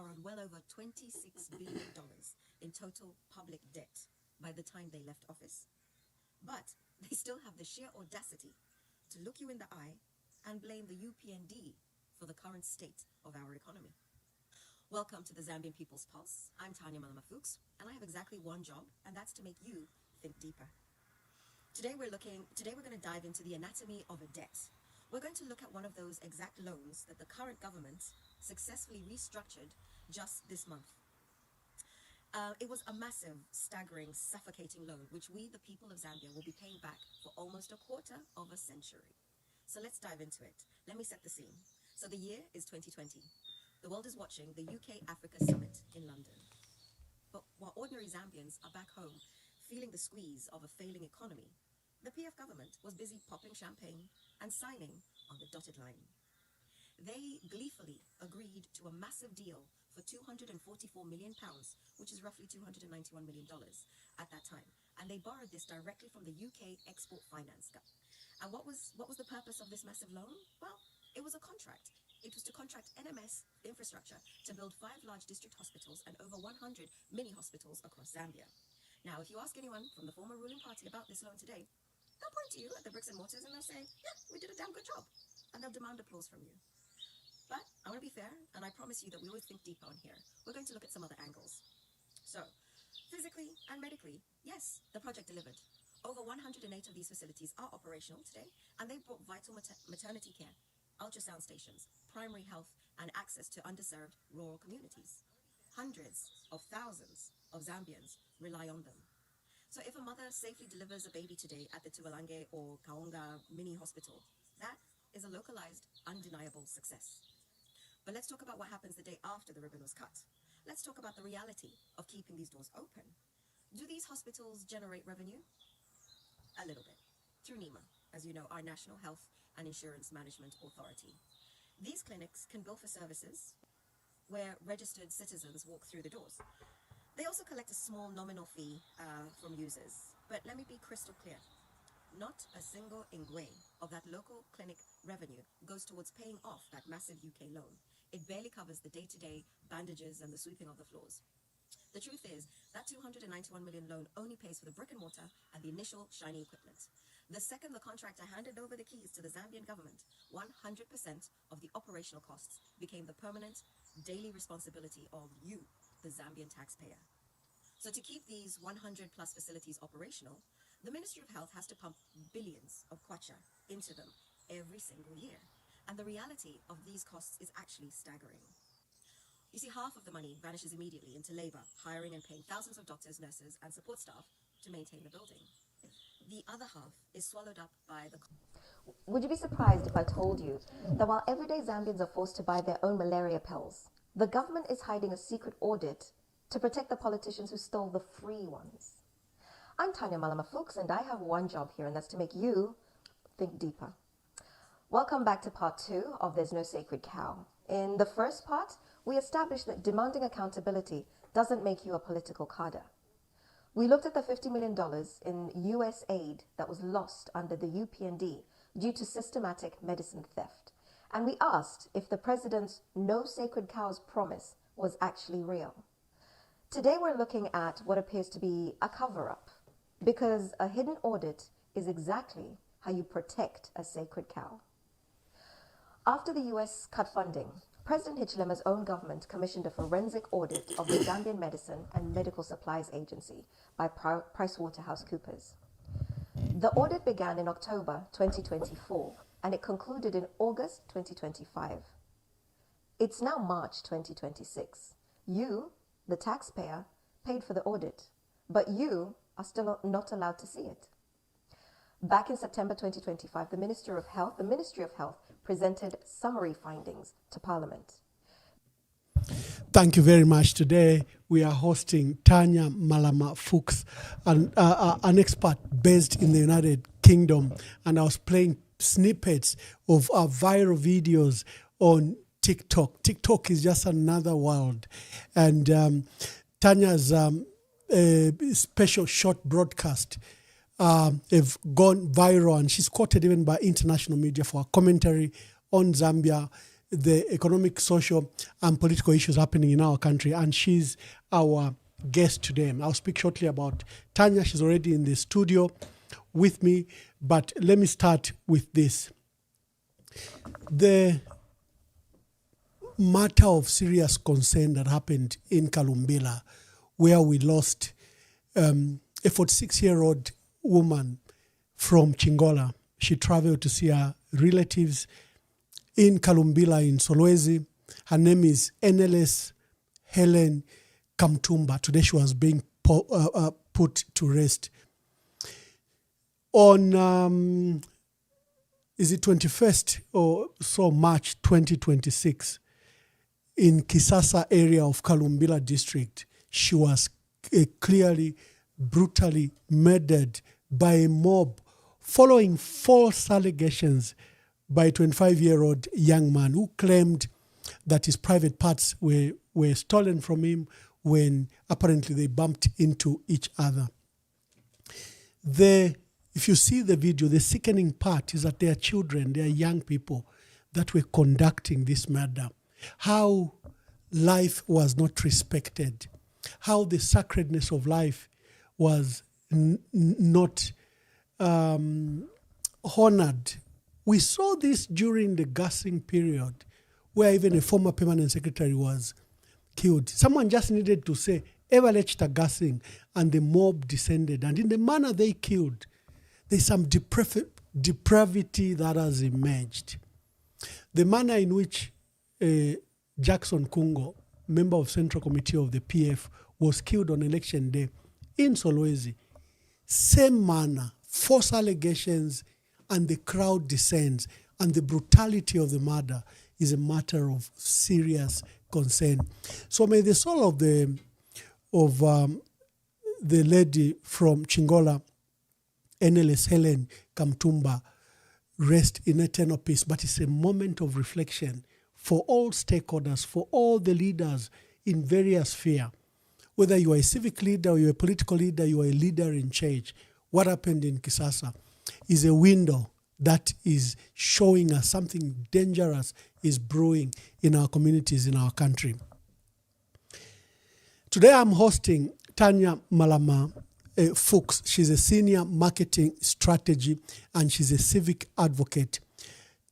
borrowed well over $26 billion in total public debt by the time they left office. But they still have the sheer audacity to look you in the eye and blame the UPND for the current state of our economy. Welcome to the Zambian People's Pulse. I'm Tanya, Malama, and I have exactly one job, and that's to make you think deeper. Today we're going to dive into the anatomy of a debt. We're going to look at one of those exact loans that the current government successfully restructured just this month. It was a massive, staggering, suffocating loan, which we, the people of Zambia, will be paying back for almost a quarter of a century. So let's dive into it. Let me set the scene. So the year is 2020. The world is watching the UK-Africa Summit in London. But while ordinary Zambians are back home feeling the squeeze of a failing economy, the PF government was busy popping champagne and signing on the dotted line. They gleefully agreed to a massive deal for £244 million, which is roughly $291 million at that time. And they borrowed this directly from the UK Export Finance. And what was the purpose of this massive loan? Well, it was a contract. It was to contract NMS infrastructure to build 5 large district hospitals and over 100 mini hospitals across Zambia. Now, if you ask anyone from the former ruling party about this loan today, they'll point to you at the bricks and mortars and they'll say, yeah, we did a damn good job. And they'll demand applause from you. But I want to be fair, and I promise you that we will think deeper on here. We're going to look at some other angles. So, physically and medically, yes, the project delivered. Over 108 of these facilities are operational today, and they've brought vital maternity care, ultrasound stations, primary health, and access to underserved rural communities. Hundreds of thousands of Zambians rely on them. So if a mother safely delivers a baby today at the Tuvalange or Kaonga mini hospital, that is a localized, undeniable success. But let's talk about what happens the day after the ribbon was cut. Let's talk about the reality of keeping these doors open. Do these hospitals generate revenue? A little bit, through NEMA, as you know, our National Health and Insurance Management Authority. These clinics can bill for services where registered citizens walk through the doors. They also collect a small nominal fee from users. But let me be crystal clear. Not a single ingwe of that local clinic revenue goes towards paying off that massive UK loan. It barely covers the day-to-day bandages and the sweeping of the floors. The truth is, that $291 million loan only pays for the brick and mortar and the initial shiny equipment. The second the contractor handed over the keys to the Zambian government, 100% of the operational costs became the permanent, daily responsibility of you, the Zambian taxpayer. So to keep these 100 plus facilities operational, the Ministry of Health has to pump billions of kwacha into them every single year. And the reality of these costs is actually staggering. You see, half of the money vanishes immediately into labor, hiring and paying thousands of doctors, nurses, and support staff to maintain the building. The other half is swallowed up by the... Would you be surprised if I told you that while everyday Zambians are forced to buy their own malaria pills, the government is hiding a secret audit to protect the politicians who stole the free ones? I'm Tanya, Malama, and I have one job here, and that's to make you think deeper. Welcome back to part 2 of There's No Sacred Cow. In the first part, we established that demanding accountability doesn't make you a political cadre. We looked at the $50 million in US aid that was lost under the UPND due to systematic medicine theft. And we asked if the president's no sacred cows promise was actually real. Today we're looking at what appears to be a cover-up, because a hidden audit is exactly how you protect a sacred cow. After the US cut funding, President Hichilema's own government commissioned a forensic audit of the Zambian Medicine and Medical Supplies Agency by PricewaterhouseCoopers. The audit began in October 2024 and it concluded in August 2025. It's now March 2026. You, the taxpayer, paid for the audit, but you are still not allowed to see it. Back in September 2025, the Ministry of Health presented summary findings to Parliament. Thank you very much. Today we are hosting Tanya Malama Fuchs, an expert based in the United Kingdom, and I was playing snippets of viral videos on TikTok. TikTok is just another world, and Tanya's special short broadcast have gone viral, and she's quoted even by international media for a commentary on Zambia, the economic, social, and political issues happening in our country. And she's our guest today. I'll speak shortly about Tanya. She's already in the studio with me. But let me start with this. The matter of serious concern that happened in Kalumbila, where we lost a 46-year-old woman from Chingola. She traveled to see her relatives in Kalumbila in Solwezi. Her name is NLS Helen Kamtumba. Today she was being put to rest. On, is it 21st or so, March 2026, in Kisasa area of Kalumbila district, she was clearly, brutally murdered by a mob following false allegations by a 25-year-old young man who claimed that his private parts were stolen from him when apparently they bumped into each other. If you see the video, the sickening part is that they are children, they are young people that were conducting this murder. How life was not respected, how the sacredness of life was not honored. We saw this during the gassing period, where even a former permanent secretary was killed. Someone just needed to say, Evalechta gassing, and the mob descended. And in the manner they killed, there's some depravity that has emerged. The manner in which Jackson Kungo, member of Central Committee of the PF, was killed on election day in Solwezi, same manner, false allegations, and the crowd descends, and the brutality of the murder is a matter of serious concern. So may the soul of the lady from Chingola, NLS Helen Kamtumba, rest in eternal peace. But it's a moment of reflection for all stakeholders, for all the leaders in various spheres. Whether you are a civic leader or you're a political leader, you are a leader in change. What happened in Kisasa is a window that is showing us something dangerous is brewing in our communities, in our country. Today I'm hosting Tanya Malama Fuchs. She's a senior marketing strategy and she's a civic advocate.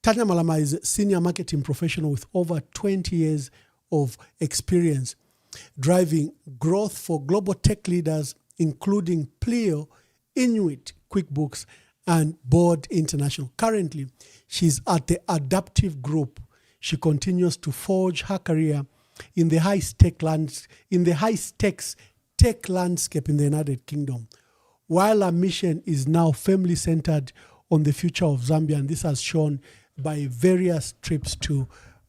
Tanya Malama is a senior marketing professional with over 20 years of experience driving growth for global tech leaders, including Pleo, Inuit, QuickBooks, and Board International. Currently, she's at the Adaptive Group. She continues to forge her career in the high-stakes tech landscape in the United Kingdom, while her mission is now firmly centered on the future of Zambia, and this has shown by various trips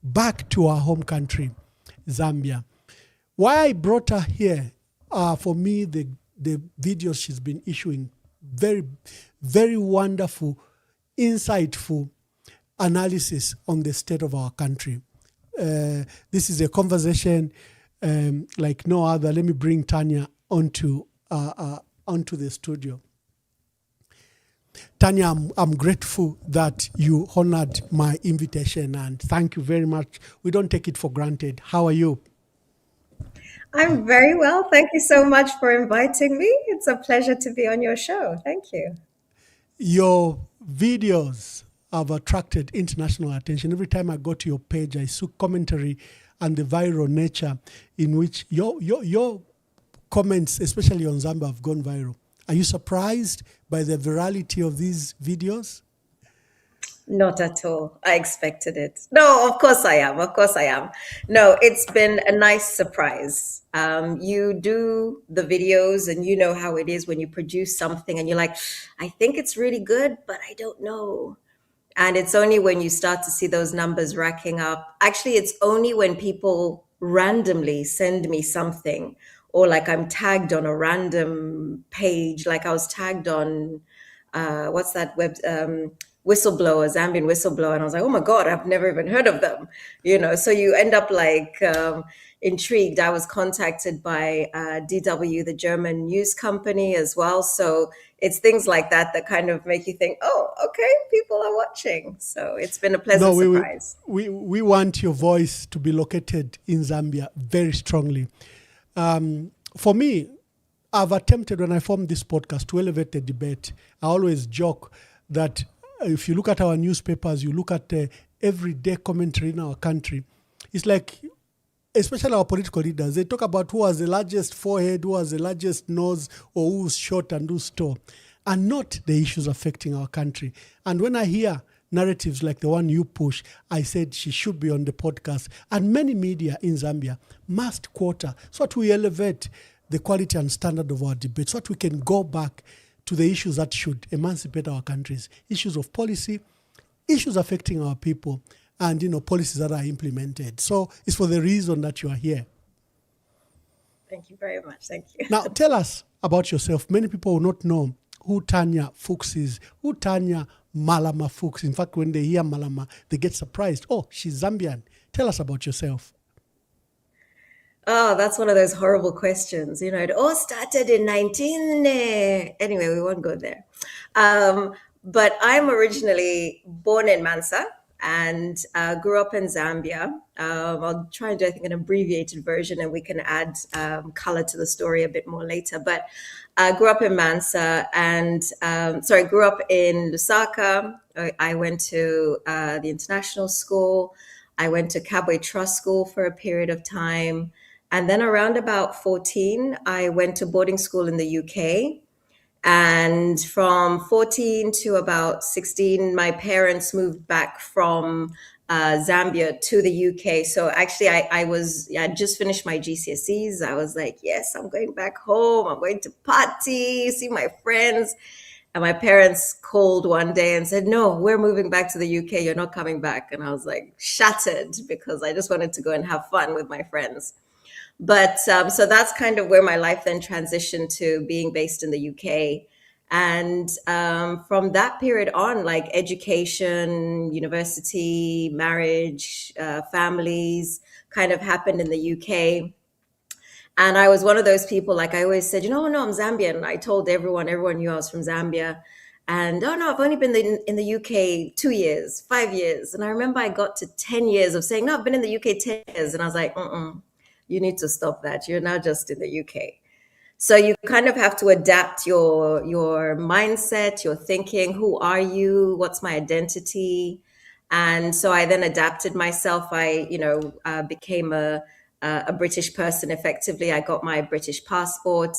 back to our home country, Zambia. Why I brought her here, for me, the videos she's been issuing, very, very wonderful, insightful analysis on the state of our country. This is a conversation like no other. Let me bring Tanya onto the studio. Tanya, I'm grateful that you honored my invitation, and thank you very much. We don't take it for granted. How are you? I'm very well. Thank you so much for inviting me. It's a pleasure to be on your show. Thank you. Your videos have attracted international attention. Every time I go to your page, I see commentary and the viral nature in which your comments, especially on Zambia, have gone viral. Are you surprised by the virality of these videos? Not at all. I expected it. No, of course I am. Of course I am. No, it's been a nice surprise. You do the videos and you know how it is when you produce something and you're like, I think it's really good, but I don't know. And it's only when you start to see those numbers racking up. Actually, it's only when people randomly send me something, or like I'm tagged on a random page, like I was tagged on, what's that whistleblower, Zambian whistleblower. And I was like, oh my God, I've never even heard of them. So you end up like intrigued. I was contacted by DW, the German news company as well. So it's things like that that kind of make you think, oh, okay, people are watching. So it's been a pleasant surprise. We want your voice to be located in Zambia very strongly. For me, I've attempted when I formed this podcast to elevate the debate. I always joke that if you look at our newspapers, you look at everyday commentary in our country, it's like, especially our political leaders, they talk about who has the largest forehead, who has the largest nose, or who's short and who's tall, and not the issues affecting our country. And when I hear narratives like the one you push, I said she should be on the podcast. And many media in Zambia must quote her so that we elevate the quality and standard of our debate, so that we can go back to the issues that should emancipate our countries, issues of policy, issues affecting our people, and policies that are implemented. So it's for the reason that you are here. Thank you very much. Thank you. Now, tell us about yourself. Many people will not know who Tanya Fuchs is, who Tanya Malama Fuchs. In fact, when they hear Malama, they get surprised. Oh, she's Zambian. Tell us about yourself. Oh, that's one of those horrible questions. It all started in 19... Anyway, we won't go there. But I'm originally born in Mansa and grew up in Zambia. I'll try and do, I think, an abbreviated version, and we can add color to the story a bit more later. But I grew up in Mansa and, grew up in Lusaka. I went to the international school. I went to Kabwe Trust School for a period of time. And then around about 14, I went to boarding school in the UK. And from 14 to about 16, my parents moved back from Zambia to the UK. So actually, I just finished my GCSEs. I was like, yes, I'm going back home. I'm going to party, see my friends. And my parents called one day and said, no, we're moving back to the UK. You're not coming back. And I was like shattered because I just wanted to go and have fun with my friends. But so that's kind of where my life then transitioned to being based in the UK. And from that period on, like education, university, marriage, families kind of happened in the UK. And I was one of those people, like I always said, no, I'm Zambian. I told everyone knew I was from Zambia. And oh no, I've only been in the UK 2 years, 5 years. And I remember I got to 10 years of saying, no, I've been in the UK 10 years. And I was like, you need to stop that. You're now just in the UK. So you kind of have to adapt your mindset, your thinking. Who are you? What's my identity? And so I then adapted myself. I, became a British person effectively. I got my British passport.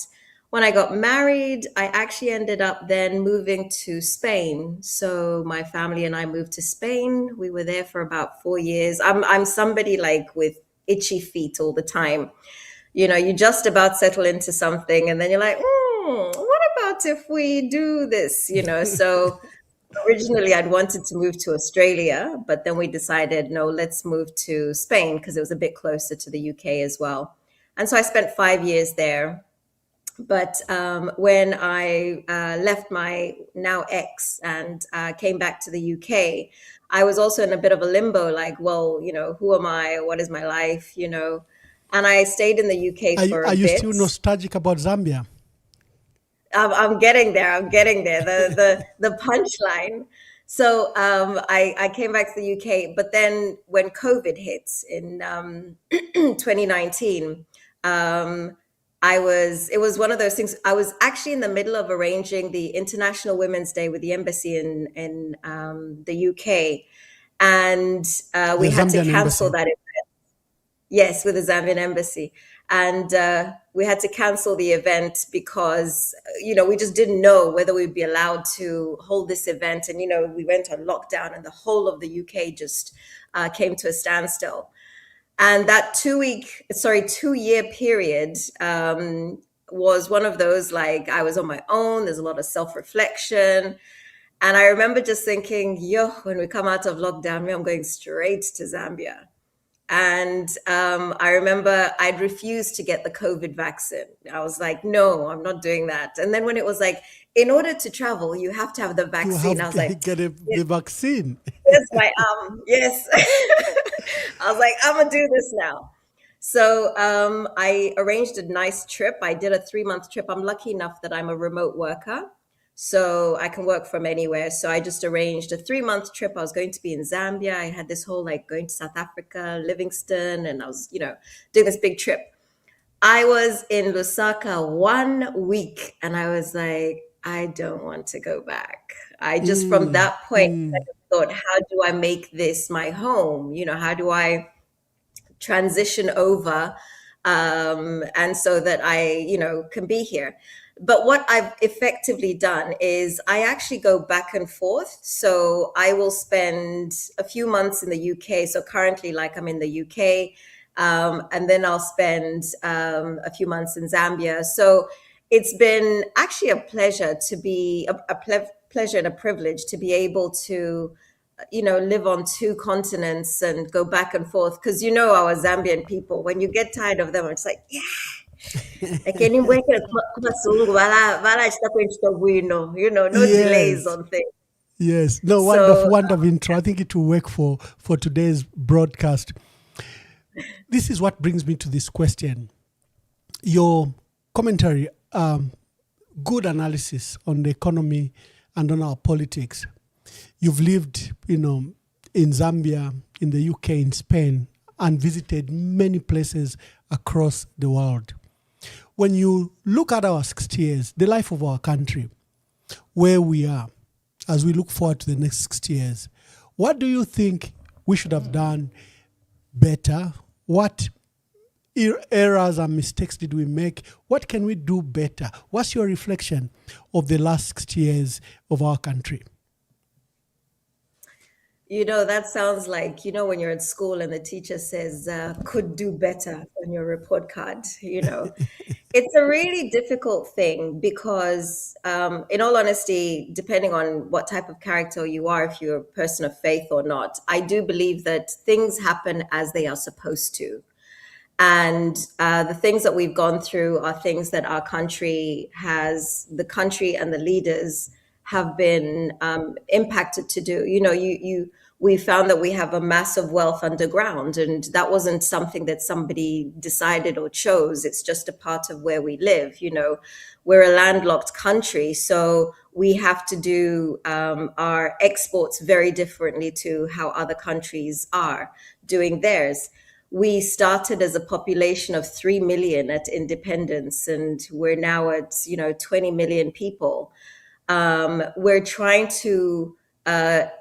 When I got married, I actually ended up then moving to Spain. So my family and I moved to Spain. We were there for about 4 years. I'm somebody like with itchy feet all the time. You just about settle into something and then you're like, what about if we do this? So originally I'd wanted to move to Australia, but then we decided, no, let's move to Spain because it was a bit closer to the UK as well. And so I spent 5 years there. But when I left my now ex and came back to the UK, I was also in a bit of a limbo, like, well, who am I? What is my life? And I stayed in the UK for a bit. Are you still nostalgic about Zambia? I'm getting there. The punchline. So I came back to the UK, but then when COVID hit in 2019, it was one of those things. I was actually in the middle of arranging the International Women's Day with the embassy in the UK. And we had to cancel that event. Yes, with the Zambian embassy. And we had to cancel the event because, we just didn't know whether we'd be allowed to hold this event. And, we went on lockdown and the whole of the UK just came to a standstill. And that 2-year period was one of those, like, I was on my own. There's a lot of self-reflection. And I remember just thinking, when we come out of lockdown, I'm going straight to Zambia. And I remember I'd refused to get the COVID vaccine. I was like, no, I'm not doing that. And then when it was like, in order to travel, you have to have the You vaccine. have I was like, the vaccine. yes, my yes. I was like, I'm gonna do this now. So I arranged a nice trip. I did a 3-month trip. I'm lucky enough that I'm a remote worker, so I can work from anywhere. So I just arranged a 3-month trip. I was going to be in Zambia. I had this whole like going to South Africa, Livingston, and I was, doing this big trip. I was in Lusaka 1 week and I was like, I don't want to go back. I just, from that point, I just thought, how do I make this my home? How do I transition over, and so that I, can be here. But what I've effectively done is I actually go back and forth. So I will spend a few months in the UK. So currently, like I'm in the UK, and then I'll spend a few months in Zambia. So it's been actually a pleasure to be pleasure and a privilege to be able to live on 2 continents and go back and forth. Because our Zambian people, when you get tired of them, it's like, yeah, no delays Yes. on things. Yes. No, So wonderful intro. I think it will work for today's broadcast. This is what brings me to this question. Your commentary, good analysis on the economy and on our politics. You've lived, in Zambia, in the UK, in Spain, and visited many places across the world. When you look at our 60 years, the life of our country, where we are, as we look forward to the next 60 years, what do you think we should have done better? What errors and mistakes did we make? What can we do better? What's your reflection of the last 60 years of our country? that sounds like, when you're at school and the teacher says, could do better on your report card. It's a really difficult thing because, in all honesty, depending on what type of character you are, if you're a person of faith or not, I do believe that things happen as they are supposed to. And the things that we've gone through are things that the country and the leaders have been impacted to do. We found that we have a massive wealth underground, and that wasn't something that somebody decided or chose. It's just a part of where we live. We're a landlocked country, so we have to do our exports very differently to how other countries are doing theirs. We started as a population of 3 million at independence, and we're now at 20 million people. We're trying to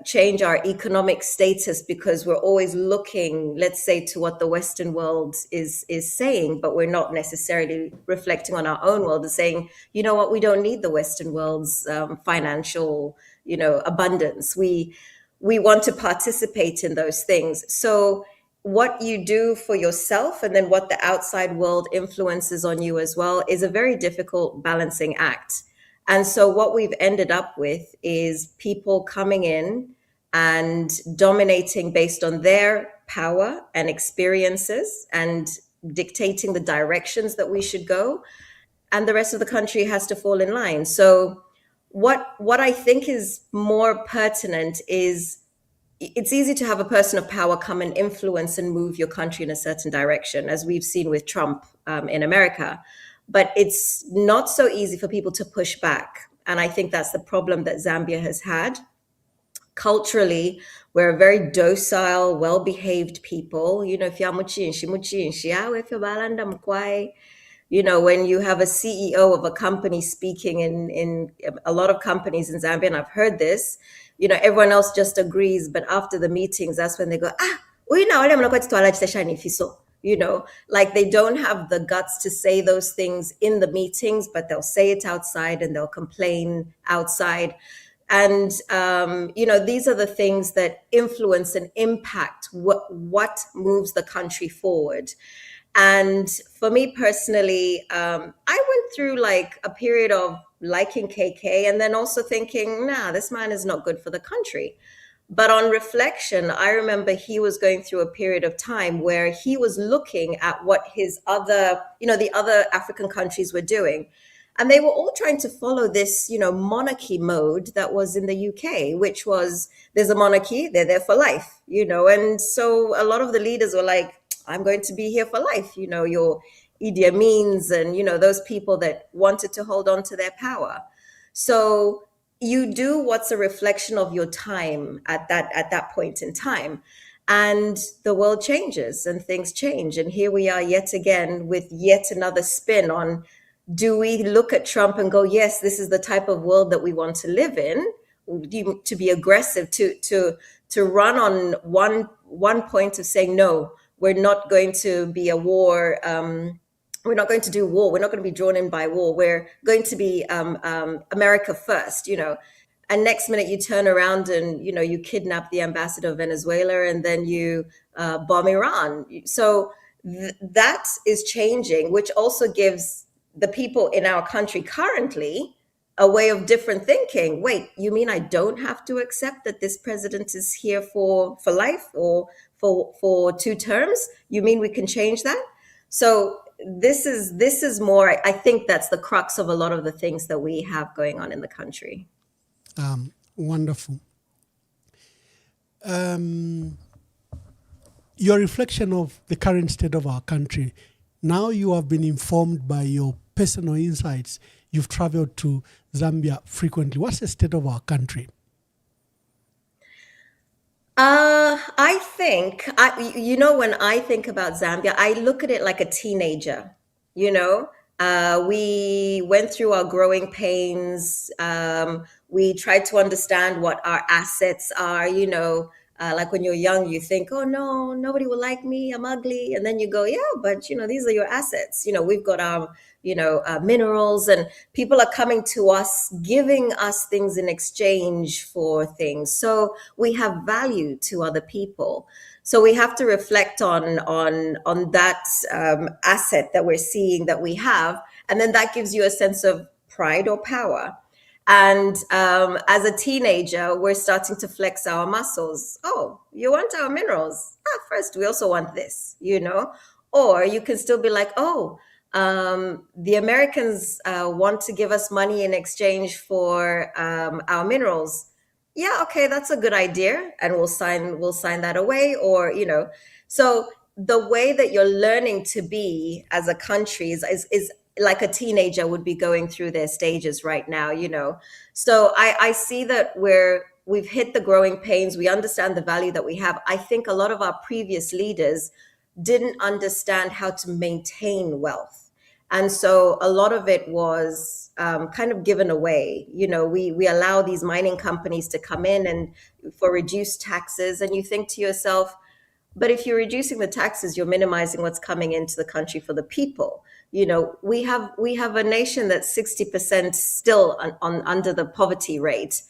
change our economic status because we're always looking, let's say, to what the Western world is saying, but we're not necessarily reflecting on our own world and saying, you know what, we don't need the Western world's financial, abundance. We want to participate in those things. So what you do for yourself and then what the outside world influences on you as well is a very difficult balancing act. And so what we've ended up with is people coming in and dominating based on their power and experiences and dictating the directions that we should go. And the rest of the country has to fall in line. So what I think is more pertinent is it's easy to have a person of power come and influence and move your country in a certain direction, as we've seen with Trump in America. But it's not so easy for people to push back. And I think that's the problem that Zambia has had. Culturally, we're a very docile, well-behaved people. If you're when you have a CEO of a company speaking in a lot of companies in Zambia, and I've heard this, everyone else just agrees. But after the meetings, that's when they go, like they don't have the guts to say those things in the meetings, but they'll say it outside and they'll complain outside. And, these are the things that influence and impact what moves the country forward. And for me personally, I went through like a period of liking KK and then also thinking, nah, this man is not good for the country. But on reflection, I remember he was going through a period of time where he was looking at what his other, the other African countries were doing. And they were all trying to follow this, monarchy mode that was in the UK, which was there's a monarchy, they're there for life, And so a lot of the leaders were like, I'm going to be here for life, your Idi Amin's and, those people that wanted to hold on to their power. So you do what's a reflection of your time at that point in time. And the world changes and things change. And here we are yet again with yet another spin on, do we look at Trump and go, yes, this is the type of world that we want to live in, to be aggressive, to run on one point of saying, no, we're not going to be a war. We're not going to do war. We're not going to be drawn in by war. We're going to be America first, And next minute you turn around and, you kidnap the ambassador of Venezuela and then you bomb Iran. So that is changing, which also gives the people in our country currently a way of different thinking. Wait, you mean I don't have to accept that this president is here for life or for 2 terms? You mean we can change that? So this is more, I think that's the crux of a lot of the things that we have going on in the country. Wonderful. Your reflection of the current state of our country, now you have been informed by your personal insights. You've traveled to Zambia frequently. What's the state of our country? I think, when I think about Zambia, I look at it like a teenager, we went through our growing pains. We tried to understand what our assets are, like when you're young, you think, oh no, nobody will like me, I'm ugly. And then you go, yeah, but these are your assets. We've got our, minerals, and people are coming to us, giving us things in exchange for things. So we have value to other people. So we have to reflect on that asset that we're seeing that we have. And then that gives you a sense of pride or power. And as a teenager, we're starting to flex our muscles. Oh, you want our minerals? First, we also want this, Or you can still be like, oh, the Americans want to give us money in exchange for our minerals. Yeah, okay, that's a good idea. And we'll sign that away. Or, so the way that you're learning to be as a country is like a teenager would be going through their stages right now, So I see that we've hit the growing pains. We understand the value that we have. I think a lot of our previous leaders didn't understand how to maintain wealth. And so a lot of it was kind of given away. We allow these mining companies to come in and for reduced taxes. And you think to yourself, but if you're reducing the taxes, you're minimizing what's coming into the country for the people. We have a nation that's 60% still under the poverty rate,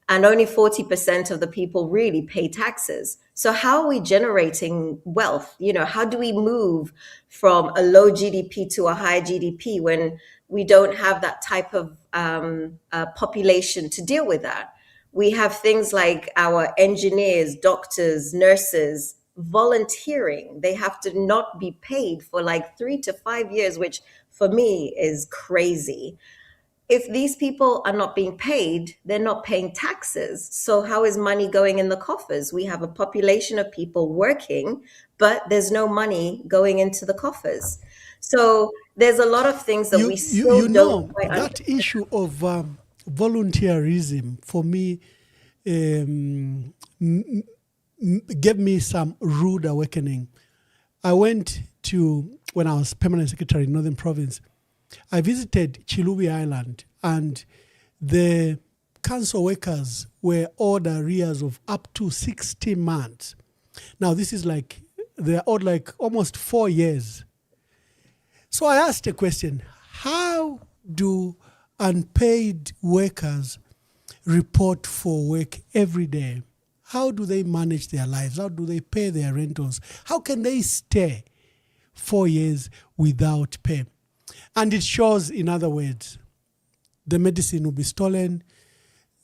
and only 40% of the people really pay taxes. So how are we generating wealth? How do we move from a low GDP to a high GDP when we don't have that type of population to deal with that? We have things like our engineers, doctors, nurses, volunteering. They have to not be paid for like 3 to 5 years, which for me is crazy. If these people are not being paid, they're not paying taxes. So how is money going in the coffers? We have a population of people working, but there's no money going into the coffers. So there's a lot of things that we still don't quite that understand. issue of volunteerism for me gave me some rude awakening. I went to, when I was permanent secretary in Northern Province, I visited Chilubi Island, and the council workers were owed arrears of up to 60 months. Now, this is like, they're owed like almost 4 years. So I asked a question, how do unpaid workers report for work every day? How do they manage their lives? How do they pay their rentals? How can they stay 4 years without pay? And it shows, in other words, the medicine will be stolen,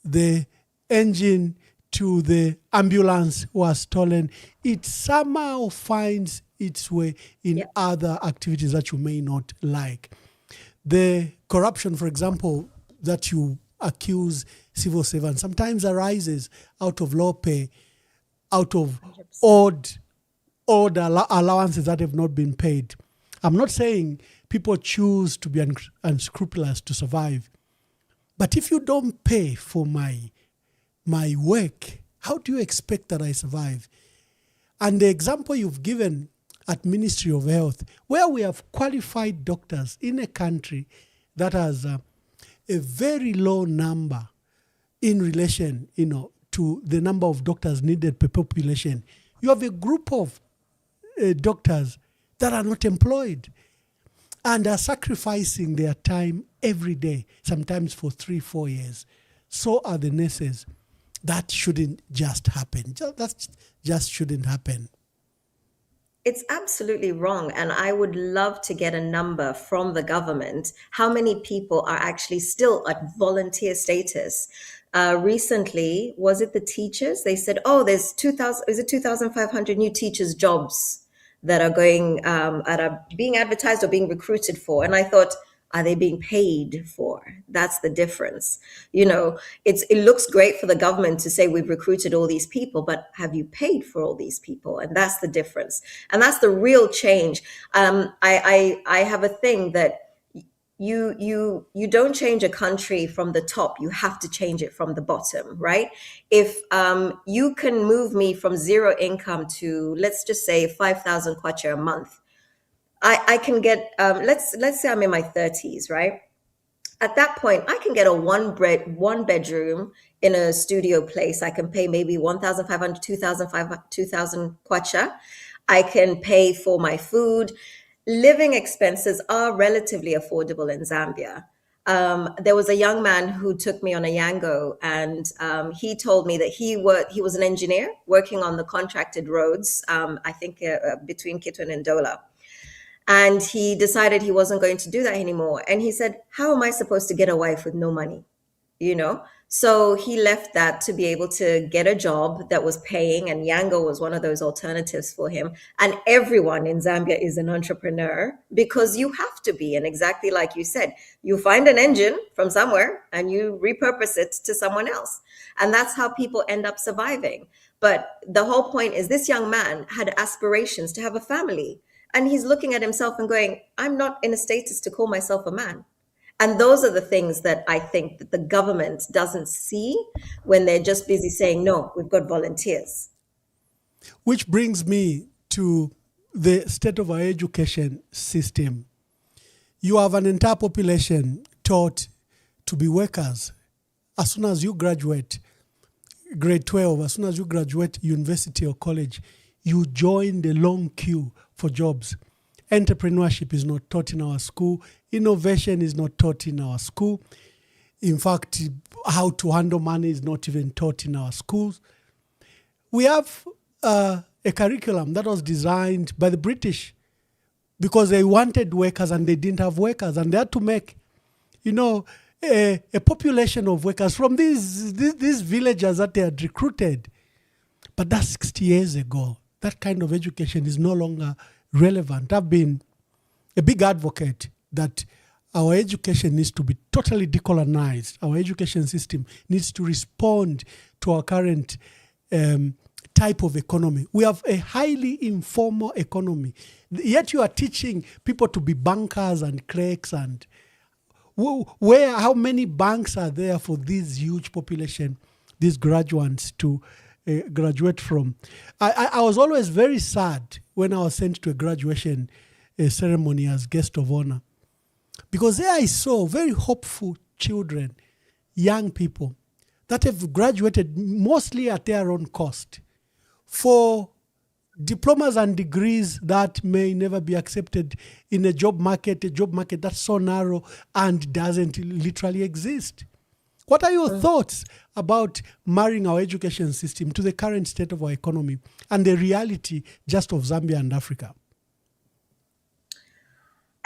the engine to the ambulance was stolen, it somehow finds its way in Yeah. other activities that you may not like. The corruption, for example, that you accuse civil servants sometimes arises out of low pay, out of 100%. odd allowances that have not been paid. I'm not saying people choose to be unscrupulous to survive, but if you don't pay for my work, how do you expect that I survive? And the example you've given at Ministry of Health, where we have qualified doctors in a country that has a very low number in relation, to the number of doctors needed per population. You have a group of doctors that are not employed and are sacrificing their time every day, sometimes for 3-4 years. So are the nurses. That shouldn't just happen. That just shouldn't happen. It's absolutely wrong. And I would love to get a number from the government. How many people are actually still at volunteer status? Recently, was it the teachers? They said, oh, there's 2,500 new teachers' jobs that are being advertised or being recruited for. And I thought, are they being paid for? That's the difference. It looks great for the government to say we've recruited all these people, but have you paid for all these people? And that's the difference. And that's the real change. I have a thing that you don't change a country from the top. You have to change it from the bottom, right? If you can move me from zero income to, let's just say, 5,000 kwacha a month, I can get, let's say I'm in my 30s, right? At that point, I can get a one bedroom in a studio place. I can pay maybe 1,500, 2,000 kwacha. I can pay for my food. Living expenses are relatively affordable in Zambia. There was a young man who took me on a Yango, and he told me that he was an engineer working on the contracted roads, I think between Kitwe and Ndola. And he decided he wasn't going to do that anymore. And he said, how am I supposed to get a wife with no money? So he left that to be able to get a job that was paying, and Yango was one of those alternatives for him. And everyone in Zambia is an entrepreneur because you have to be. And exactly like you said, you find an engine from somewhere and you repurpose it to someone else. And that's how people end up surviving. But the whole point is this young man had aspirations to have a family. And he's looking at himself and going, I'm not in a status to call myself a man. And those are the things that I think that the government doesn't see when they're just busy saying, no, we've got volunteers. Which brings me to the state of our education system. You have an entire population taught to be workers. As soon as you graduate grade 12, as soon as you graduate university or college, you join the long queue for jobs. Entrepreneurship is not taught in our school. Innovation is not taught in our school. In fact, how to handle money is not even taught in our schools. We have a curriculum that was designed by the British because they wanted workers and they didn't have workers, and they had to make, a population of workers from these villagers that they had recruited. But that's 60 years ago. That kind of education is no longer relevant. I've been a big advocate that our education needs to be totally decolonized. Our education system needs to respond to our current type of economy. We have a highly informal economy. Yet you are teaching people to be bankers and clerks. And how many banks are there for this huge population, these graduates to graduate from? I was always very sad when I was sent to a graduation ceremony as guest of honor, because there I saw very hopeful children, young people that have graduated mostly at their own cost for diplomas and degrees that may never be accepted in a job market that's so narrow and doesn't literally exist. What are your thoughts about marrying our education system to the current state of our economy and the reality just of Zambia and Africa?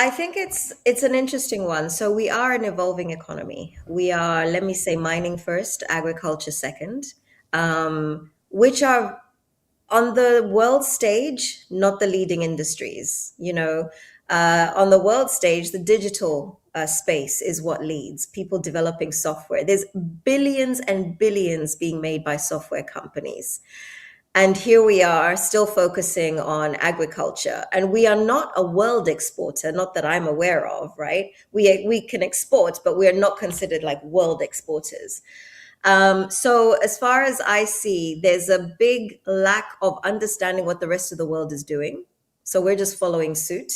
I think it's an interesting one. So we are an evolving economy. We are, let me say, mining first, agriculture second. which are on the world stage, not the leading industries. On the world stage, the digital space is what leads. People developing software. There's billions and billions being made by software companies. And here we are still focusing on agriculture. And we are not a world exporter, not that I'm aware of, right? We can export, but we are not considered like world exporters. So as far as I see, there's a big lack of understanding what the rest of the world is doing. So we're just following suit.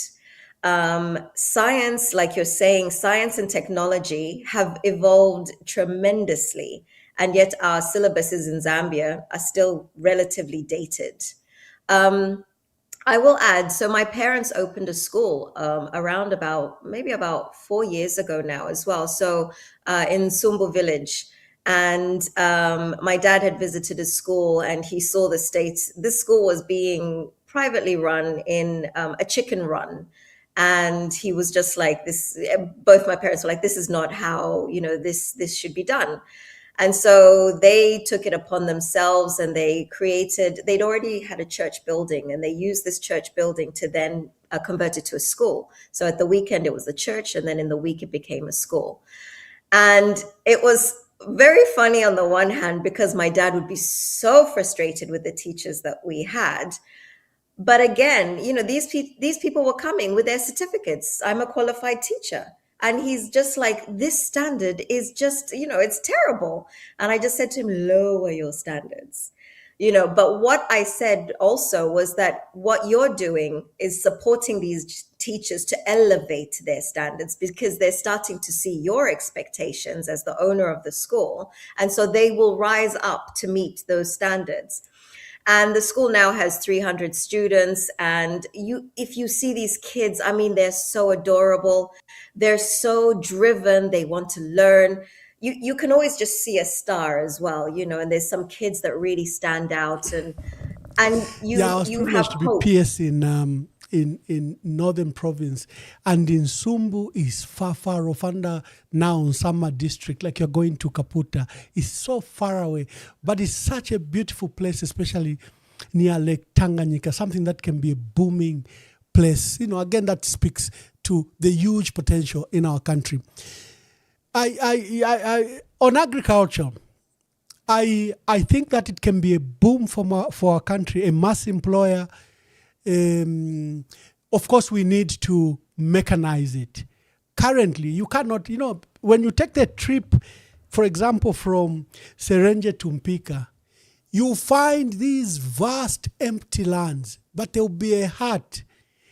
Science, like you're saying, science and technology have evolved tremendously. And yet our syllabuses in Zambia are still relatively dated. I will add, so my parents opened a school around maybe about 4 years ago now as well. So in Sumbu village. And my dad had visited a school and he saw the states. This school was being privately run in a chicken run. And he was just like, this, both my parents were like, this is not how, this should be done. And so they took it upon themselves and they'd already had a church building and they used this church building to then convert it to a school. So at the weekend, it was the church and then in the week, it became a school. And it was very funny on the one hand, because my dad would be so frustrated with the teachers that we had. But again, these people were coming with their certificates. I'm a qualified teacher. And he's just like, this standard is just, it's terrible. And I just said to him, lower your standards. But what I said also was that what you're doing is supporting these teachers to elevate their standards, because they're starting to see your expectations as the owner of the school. And so they will rise up to meet those standards. And the school now has 300 students. And if you see these kids, I mean, they're so adorable. They're so driven. They want to learn. You can always just see a star as well, and there's some kids that really stand out. And you I was have privileged to hope. be PS in Northern Province, and in Sumbu is far off, under now in Sama district, like you're going to Kaputa. It's so far away, but it's such a beautiful place, especially near Lake Tanganyika, something that can be a booming place. Again, that speaks to the huge potential in our country. I on agriculture, I think that it can be a boom for our country, a mass employer. Of course, we need to mechanize it. Currently, you cannot, when you take the trip, for example, from Serenje to Mpika, you find these vast empty lands, but there will be a hut.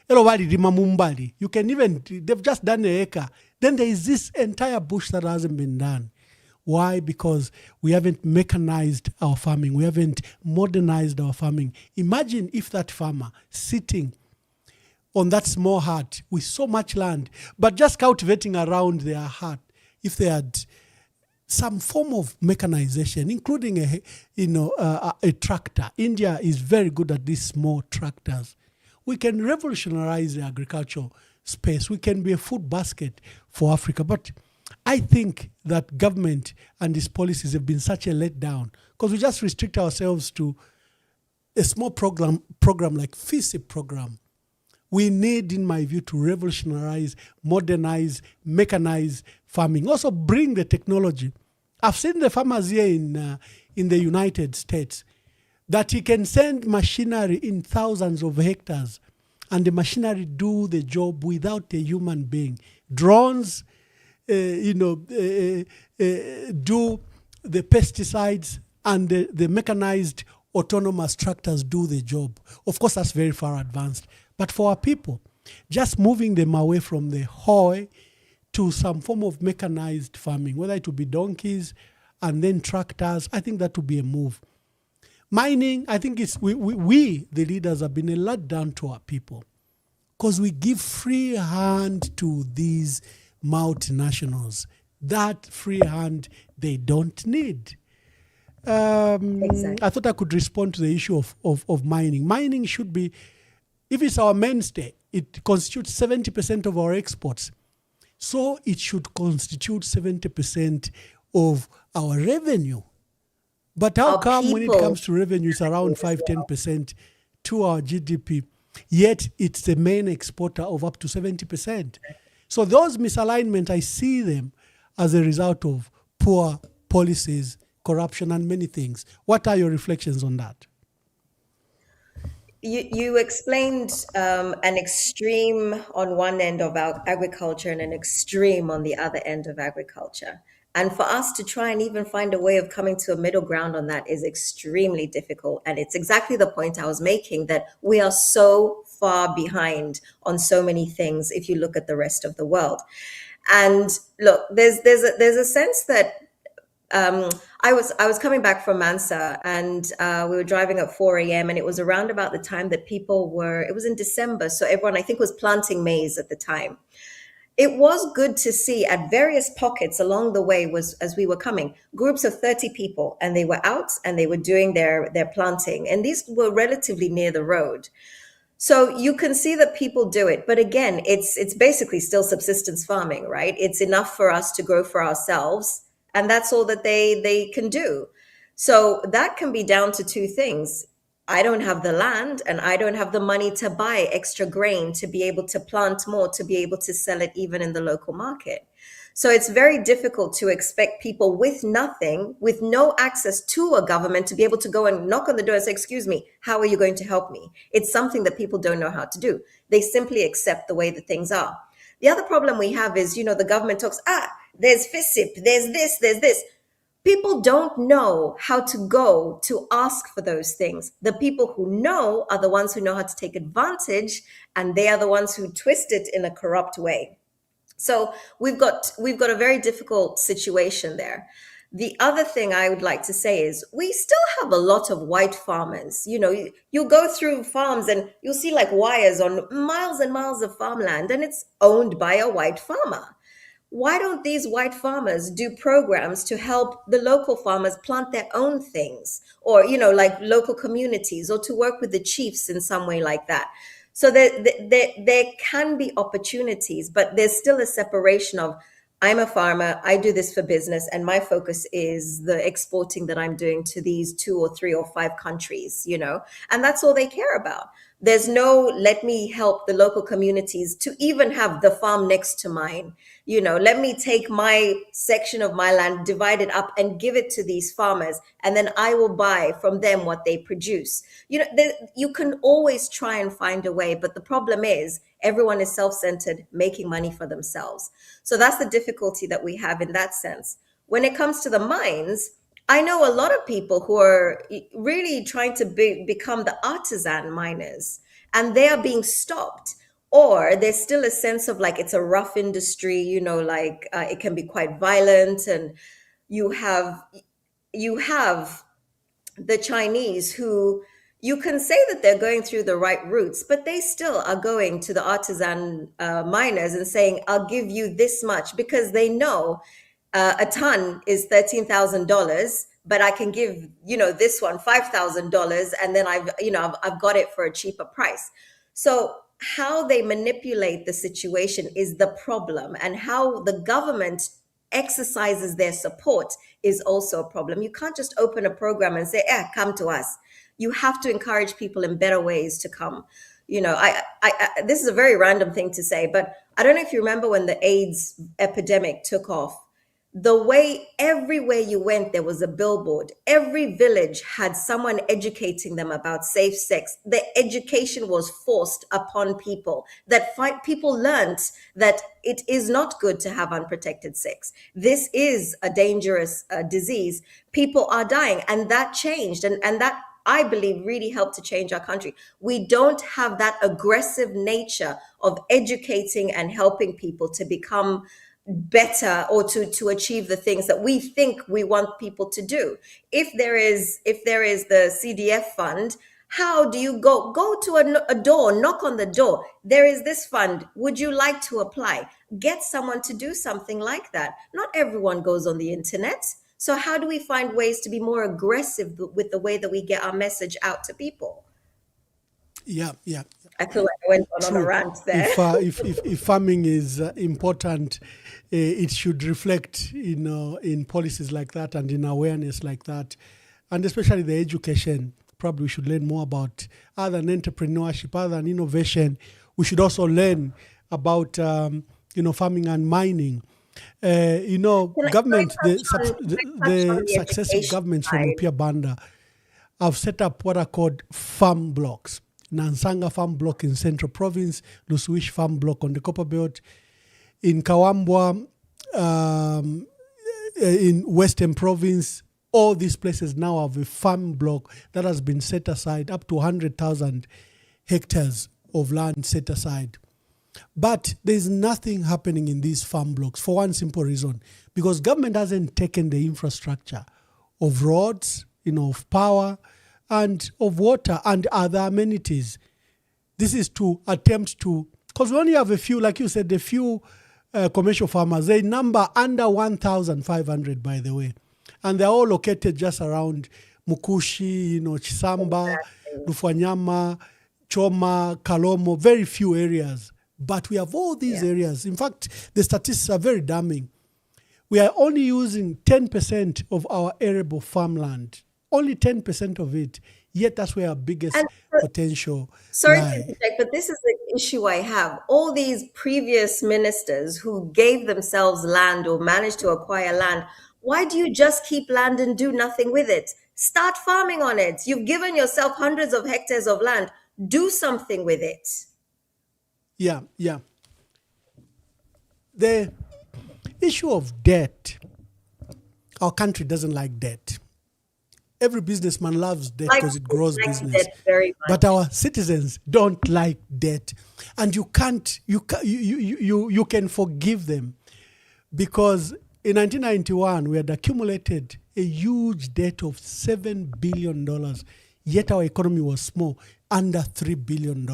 You can even, they've just done an acre. Then there is this entire bush that hasn't been done. Why? Because we haven't mechanized our farming. We haven't modernized our farming. Imagine if that farmer sitting on that small hut with so much land, but just cultivating around their hut, if they had some form of mechanization, including a tractor. India is very good at these small tractors. We can revolutionize the agricultural space. We can be a food basket for Africa. But I think that government and its policies have been such a letdown, because we just restrict ourselves to a small program like FISIP program. We need, in my view, to revolutionize, modernize, mechanize farming. Also bring the technology. I've seen the farmers here in the United States that he can send machinery in thousands of hectares and the machinery do the job without a human being. Drones, do the pesticides, and the mechanized autonomous tractors do the job. Of course, that's very far advanced. But for our people, just moving them away from the hoe to some form of mechanized farming, whether it will be donkeys and then tractors, I think that would be a move. Mining, I think we, the leaders, have been a lot down to our people, because we give free hand to these multinationals. That free hand they don't need. Exactly. I thought I could respond to the issue of mining. Mining should be, if it's our mainstay, it constitutes 70% of our exports. So it should constitute 70% of our revenue. But how Our come when it people- comes to revenue, it's around 5-10% to our GDP, yet it's the main exporter of up to 70%? So those misalignment, I see them as a result of poor policies, corruption, and many things. What are your reflections on that? You explained an extreme on one end of our agriculture and an extreme on the other end of agriculture. And for us to try and even find a way of coming to a middle ground on that is extremely difficult. And it's exactly the point I was making, that we are so far behind on so many things if you look at the rest of the world. And look, there's a sense that I was coming back from Mansa, and we were driving at 4 a.m. and it was around about the time that it was in December, so everyone I think was planting maize at the time. It was good to see at various pockets along the way, was as we were coming, groups of 30 people, and they were out and they were doing their planting, and these were relatively near the road. So you can see that people do it, but again, it's basically still subsistence farming, right? It's enough for us to grow for ourselves, and that's all that they can do. So that can be down to two things. I don't have the land and I don't have the money to buy extra grain to be able to plant more, to be able to sell it even in the local market. So it's very difficult to expect people with nothing, with no access to a government, to be able to go and knock on the door and say, excuse me, how are you going to help me? It's something that people don't know how to do. They simply accept the way that things are. The other problem we have is, the government talks, there's FISIP, there's this. People don't know how to go to ask for those things. The people who know are the ones who know how to take advantage, and they are the ones who twist it in a corrupt way. So we've got a very difficult situation there. The other thing I would like to say is we still have a lot of white farmers. You'll go through farms and you'll see like wires on miles and miles of farmland, and it's owned by a white farmer. Why don't these white farmers do programs to help the local farmers plant their own things, or, like local communities, or to work with the chiefs in some way like that? So there can be opportunities, but there's still a separation of, I'm a farmer, I do this for business, and my focus is the exporting that I'm doing to these 2 or 3 or 5 countries, and that's all they care about. There's no, let me help the local communities to even have the farm next to mine. Let me take my section of my land, divide it up and give it to these farmers, and then I will buy from them what they produce. You can always try and find a way, but the problem is everyone is self-centered, making money for themselves. So that's the difficulty that we have in that sense. When it comes to the mines, I know a lot of people who are really trying to become the artisan miners, and they are being stopped. Or there's still a sense of like it's a rough industry, it can be quite violent, and you have the Chinese who you can say that they're going through the right routes, but they still are going to the artisan miners and saying, I'll give you this much, because they know a ton is $13,000, but I can give, this one $5,000, and then I've got it for a cheaper price. So how they manipulate the situation is the problem, and how the government exercises their support is also a problem. You can't just open a program and say, come to us. You have to encourage people in better ways to come. This is a very random thing to say, but I don't know if you remember when the AIDS epidemic took off. The way everywhere you went, there was a billboard. Every village had someone educating them about safe sex. The education was forced upon people, that people learned that it is not good to have unprotected sex. This is a dangerous disease. People are dying, and that changed. And that, I believe, really helped to change our country. We don't have that aggressive nature of educating and helping people to become better, or to achieve the things that we think we want people to do. If there is the CDF fund, how do you go to a door, knock on the door? There is this fund. Would you like to apply? Get someone to do something like that. Not everyone goes on the internet. So how do we find ways to be more aggressive with the way that we get our message out to people? Yeah. I feel like I went on a rant there. If farming is important, it should reflect in policies like that and in awareness like that. and especially the education. Probably we should learn more about other than entrepreneurship, other than innovation. We should also learn about farming and mining. Government, the the successive education governments from side? Upia Banda have set up what are called farm blocks. Nansanga Farm Block in Central Province, Lusuish Farm Block on the Copper Belt, in Kawambwa, in Western Province. All these places now have a farm block that has been set aside, up to 100,000 hectares of land set aside. But there's nothing happening in these farm blocks for one simple reason, because government hasn't taken the infrastructure of roads, of power, and of water and other amenities. This is to attempt to, because we only have a few, like you said, a few commercial farmers. They number under 1,500, by the way. And they're all located just around Mukushi, Chisamba, Lufwanyama, Choma, Kalomo, very few areas. But we have all these areas. In fact, the statistics are very damning. We are only using 10% of our arable farmland. Only 10% of it. Yet that's where our biggest potential Sorry to lie. interject, but this is the issue I have. All these previous ministers who gave themselves land or managed to acquire land, why do you just keep land and do nothing with it? Start farming on it. You've given yourself hundreds of hectares of land. Do something with it. Yeah. The issue of debt, our country doesn't like debt. Every businessman loves debt because it grows business. Debt very much. But our citizens don't like debt. And you can forgive them, because in 1991, we had accumulated a huge debt of $7 billion, yet our economy was small, under $3 billion.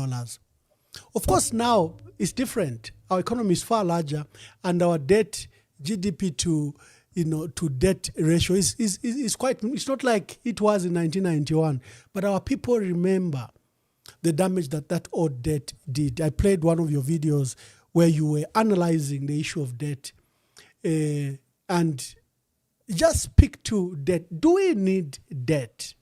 Of course, now it's different. Our economy is far larger, and our debt, GDP to debt ratio is quite, it's not like it was in 1991, but our people remember the damage that old debt did. I played one of your videos where you were analyzing the issue of debt, and just speak to debt. Do we need debt?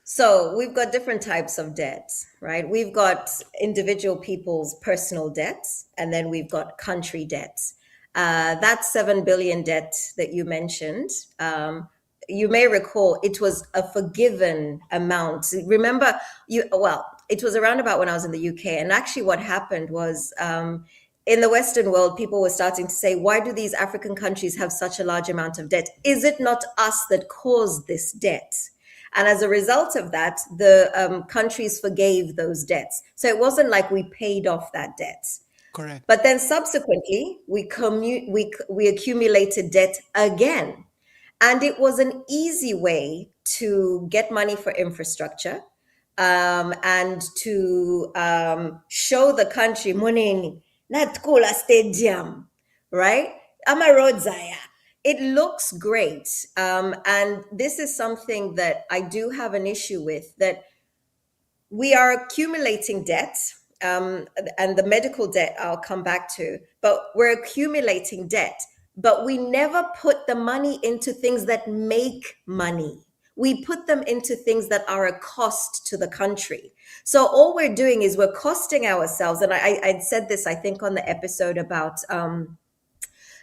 So we've got different types of debt, right? We've got individual people's personal debts, and then we've got country debts. That 7 billion debt that you mentioned, you may recall it was a forgiven amount. Remember, it was around about when I was in the UK. And actually what happened was, in the Western world, people were starting to say, why do these African countries have such a large amount of debt? Is it not us that caused this debt? And as a result of that, the countries forgave those debts. So it wasn't like we paid off that debt. Correct. But then subsequently, we accumulated debt again. And it was an easy way to get money for infrastructure, and to show the country, money, not cool a stadium, right? I'm a road zaya. It looks great. And this is something that I do have an issue with, that we are accumulating debt, and the medical debt I'll come back to, but we're accumulating debt, but we never put the money into things that make money. We put them into things that are a cost to the country. So all we're doing is we're costing ourselves. And I'd said this, I think, on the episode about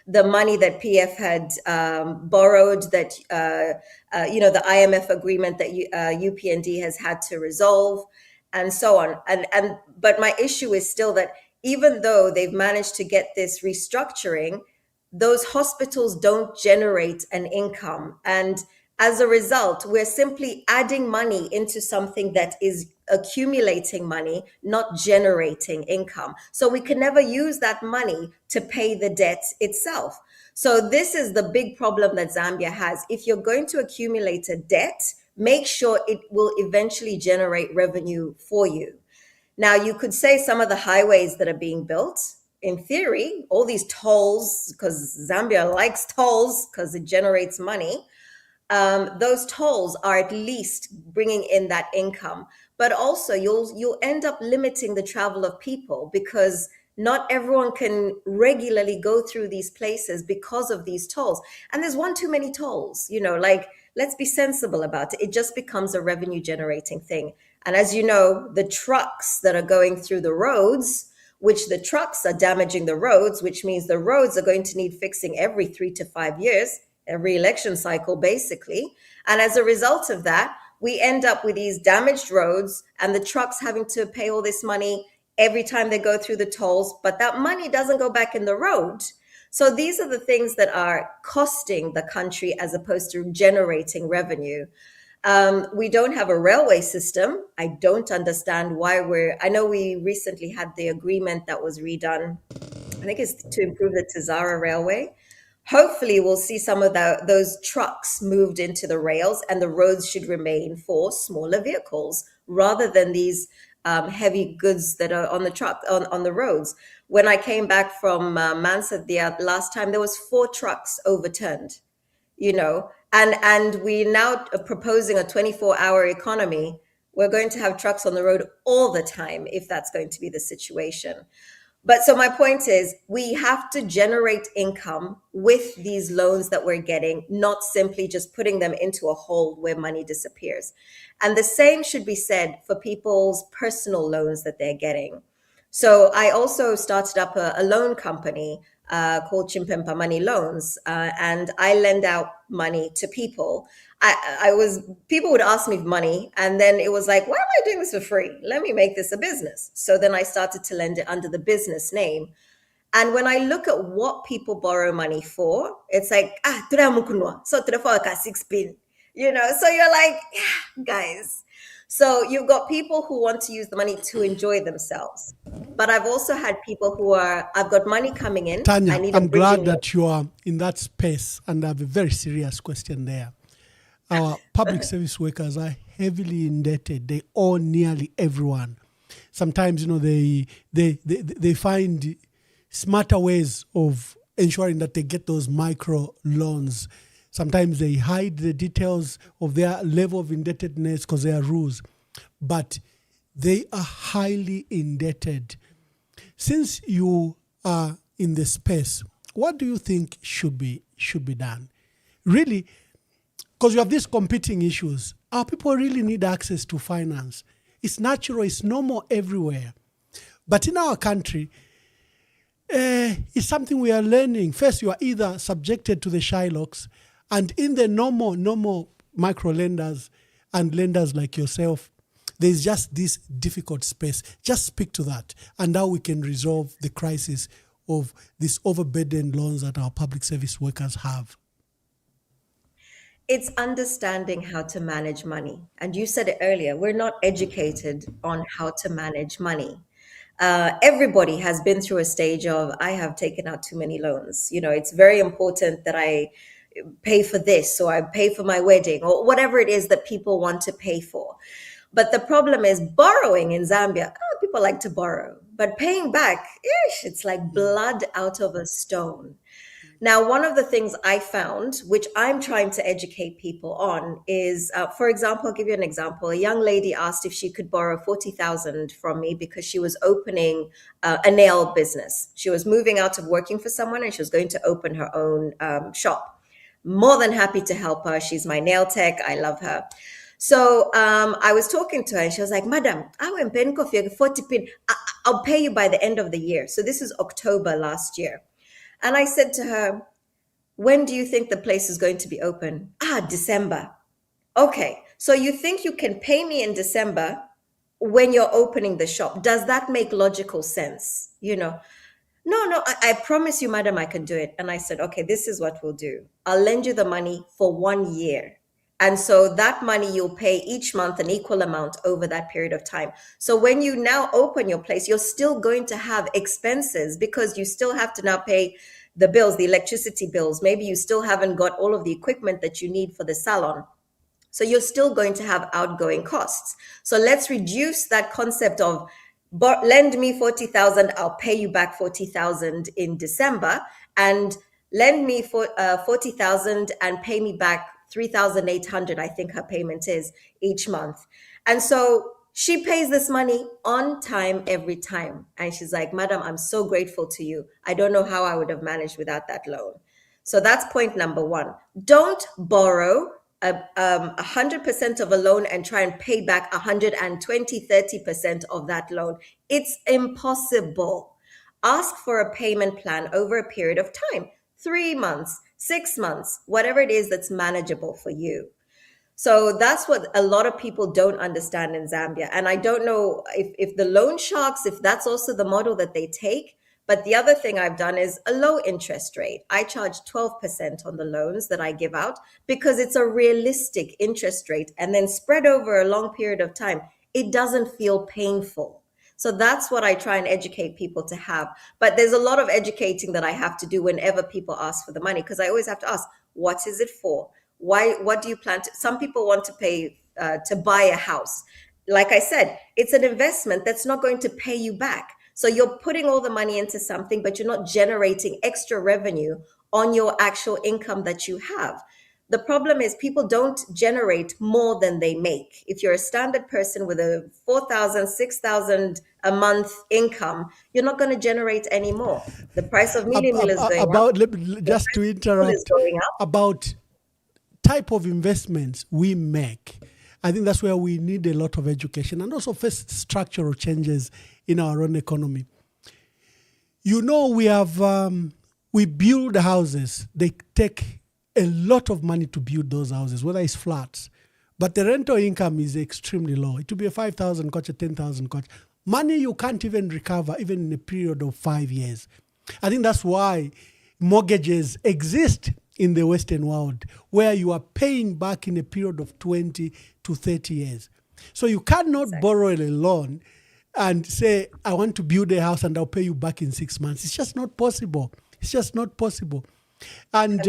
the money that PF had borrowed, that the IMF agreement that UPND has had to resolve, and so on. But my issue is still that even though they've managed to get this restructuring, those hospitals don't generate an income. And as a result, we're simply adding money into something that is accumulating money, not generating income. So we can never use that money to pay the debt itself. So this is the big problem that Zambia has. If you're going to accumulate a debt, make sure it will eventually generate revenue for you. Now, you could say some of the highways that are being built, in theory, all these tolls, because Zambia likes tolls because it generates money. Those tolls are at least bringing in that income, but also you'll end up limiting the travel of people, because Not everyone can regularly go through these places because of these tolls. And there's one too many tolls, like, let's be sensible about it. It just becomes a revenue generating thing. And as you know, the trucks that are going through the roads, which the trucks are damaging the roads, which means the roads are going to need fixing every 3 to 5 years, every election cycle, basically. And as a result of that, we end up with these damaged roads and the trucks having to pay all this money every time they go through the tolls, but that money doesn't go back in the road. So these are the things that are costing the country as opposed to generating revenue. We don't have a railway system. I don't understand why I know we recently had the agreement that was redone. I think it's to improve the Tazara Railway. Hopefully we'll see some of those trucks moved into the rails, and the roads should remain for smaller vehicles rather than these heavy goods that are on the truck on the roads. When I came back from Mansa the last time, there was 4 trucks overturned, and we now are proposing a 24-hour economy. We're going to have trucks on the road all the time if that's going to be the situation. But so my point is, we have to generate income with these loans that we're getting, not simply just putting them into a hole where money disappears. And the same should be said for people's personal loans that they're getting. So I also started up a loan company called Chimpempa Money Loans, and I lend out money to people. People would ask me for money, and then it was like, why am I doing this for free? Let me make this a business. So then I started to lend it under the business name. And when I look at what people borrow money for, it's like, so 6 pin, so you're like, yeah, guys. So you've got people who want to use the money to enjoy themselves. But I've also had people I've got money coming in. Tanya, I'm glad that that you are in that space, and I have a very serious question there. Our public service workers are heavily indebted. They owe nearly everyone. Sometimes, they find smarter ways of ensuring that they get those micro loans. Sometimes they hide the details of their level of indebtedness because there are rules, but they are highly indebted. Since you are in the space, what do you think should be done? Really, because you have these competing issues. Our people really need access to finance. It's natural, it's normal everywhere. But in our country, it's something we are learning. First, you are either subjected to the Shylocks, and in the normal micro lenders and lenders like yourself, there's just this difficult space. Just speak to that and how we can resolve the crisis of these overburdened loans that our public service workers have. It's understanding how to manage money. And you said it earlier, we're not educated on how to manage money. Everybody has been through a stage of, I have taken out too many loans. It's very important that I pay for this, or I pay for my wedding, or whatever it is that people want to pay for. But the problem is borrowing in Zambia. People like to borrow, but paying back, it's like blood out of a stone. Now, one of the things I found, which I'm trying to educate people on, is, for example, I'll give you an example. A young lady asked if she could borrow 40,000 from me because she was opening a nail business. She was moving out of working for someone and she was going to open her own shop. More than happy to help her. She's my nail tech. I love her. So I was talking to her and she was like, Madam, I'll pay you by the end of the year. So this is October last year. And I said to her, when do you think the place is going to be open? December. Okay, so you think you can pay me in December when you're opening the shop? Does that make logical sense? No, I promise you, madam, I can do it. And I said, okay, this is what we'll do. I'll lend you the money for 1 year. And so that money you'll pay each month an equal amount over that period of time. So when you now open your place, you're still going to have expenses because you still have to now pay the bills, the electricity bills. Maybe you still haven't got all of the equipment that you need for the salon. So you're still going to have outgoing costs. So let's reduce that concept of lend me 40,000, I'll pay you back 40,000 in December, and lend me 40,000 and pay me back 3,800, I think her payment is, each month. And so She pays this money on time every time. And she's like, Madam, I'm so grateful to you. I don't know how I would have managed without that loan. So that's point number one. Don't borrow 100% of a loan and try and pay back 120, 30% of that loan. It's impossible. Ask for a payment plan over a period of time, 3 months, 6 months, whatever it is that's manageable for you. So that's what a lot of people don't understand in Zambia. And I don't know if the loan sharks, if that's also the model that they take. But the other thing I've done is a low interest rate. I charge 12% on the loans that I give out because it's a realistic interest rate. And then spread over a long period of time, it doesn't feel painful. So that's what I try and educate people to have. But there's a lot of educating that I have to do whenever people ask for the money, because I always have to ask, what is it for? Why? What do you plan to? Some people want to pay to buy a house. Like I said, it's an investment that's not going to pay you back. So you're putting all the money into something, but you're not generating extra revenue on your actual income that you have. The problem is people don't generate more than they make. If you're a standard person with a 4,000, 6,000 a month income, you're not going to generate any more. The price of mealie meal is going about up. just to interrupt is going up. about type of investments we make. I think that's where we need a lot of education and also first structural changes in our own economy. You know, we build houses. They take a lot of money to build those houses, whether it's flats. But the rental income is extremely low. It will be a 5,000 kwacha, 10,000 kwacha. Money you can't even recover even in a period of 5 years. I think that's why mortgages exist in the Western world, where you are paying back in a period of 20 to 30 years. So you cannot borrow a loan and say, I want to build a house and I'll pay you back in 6 months. It's just not possible. It's just not possible. And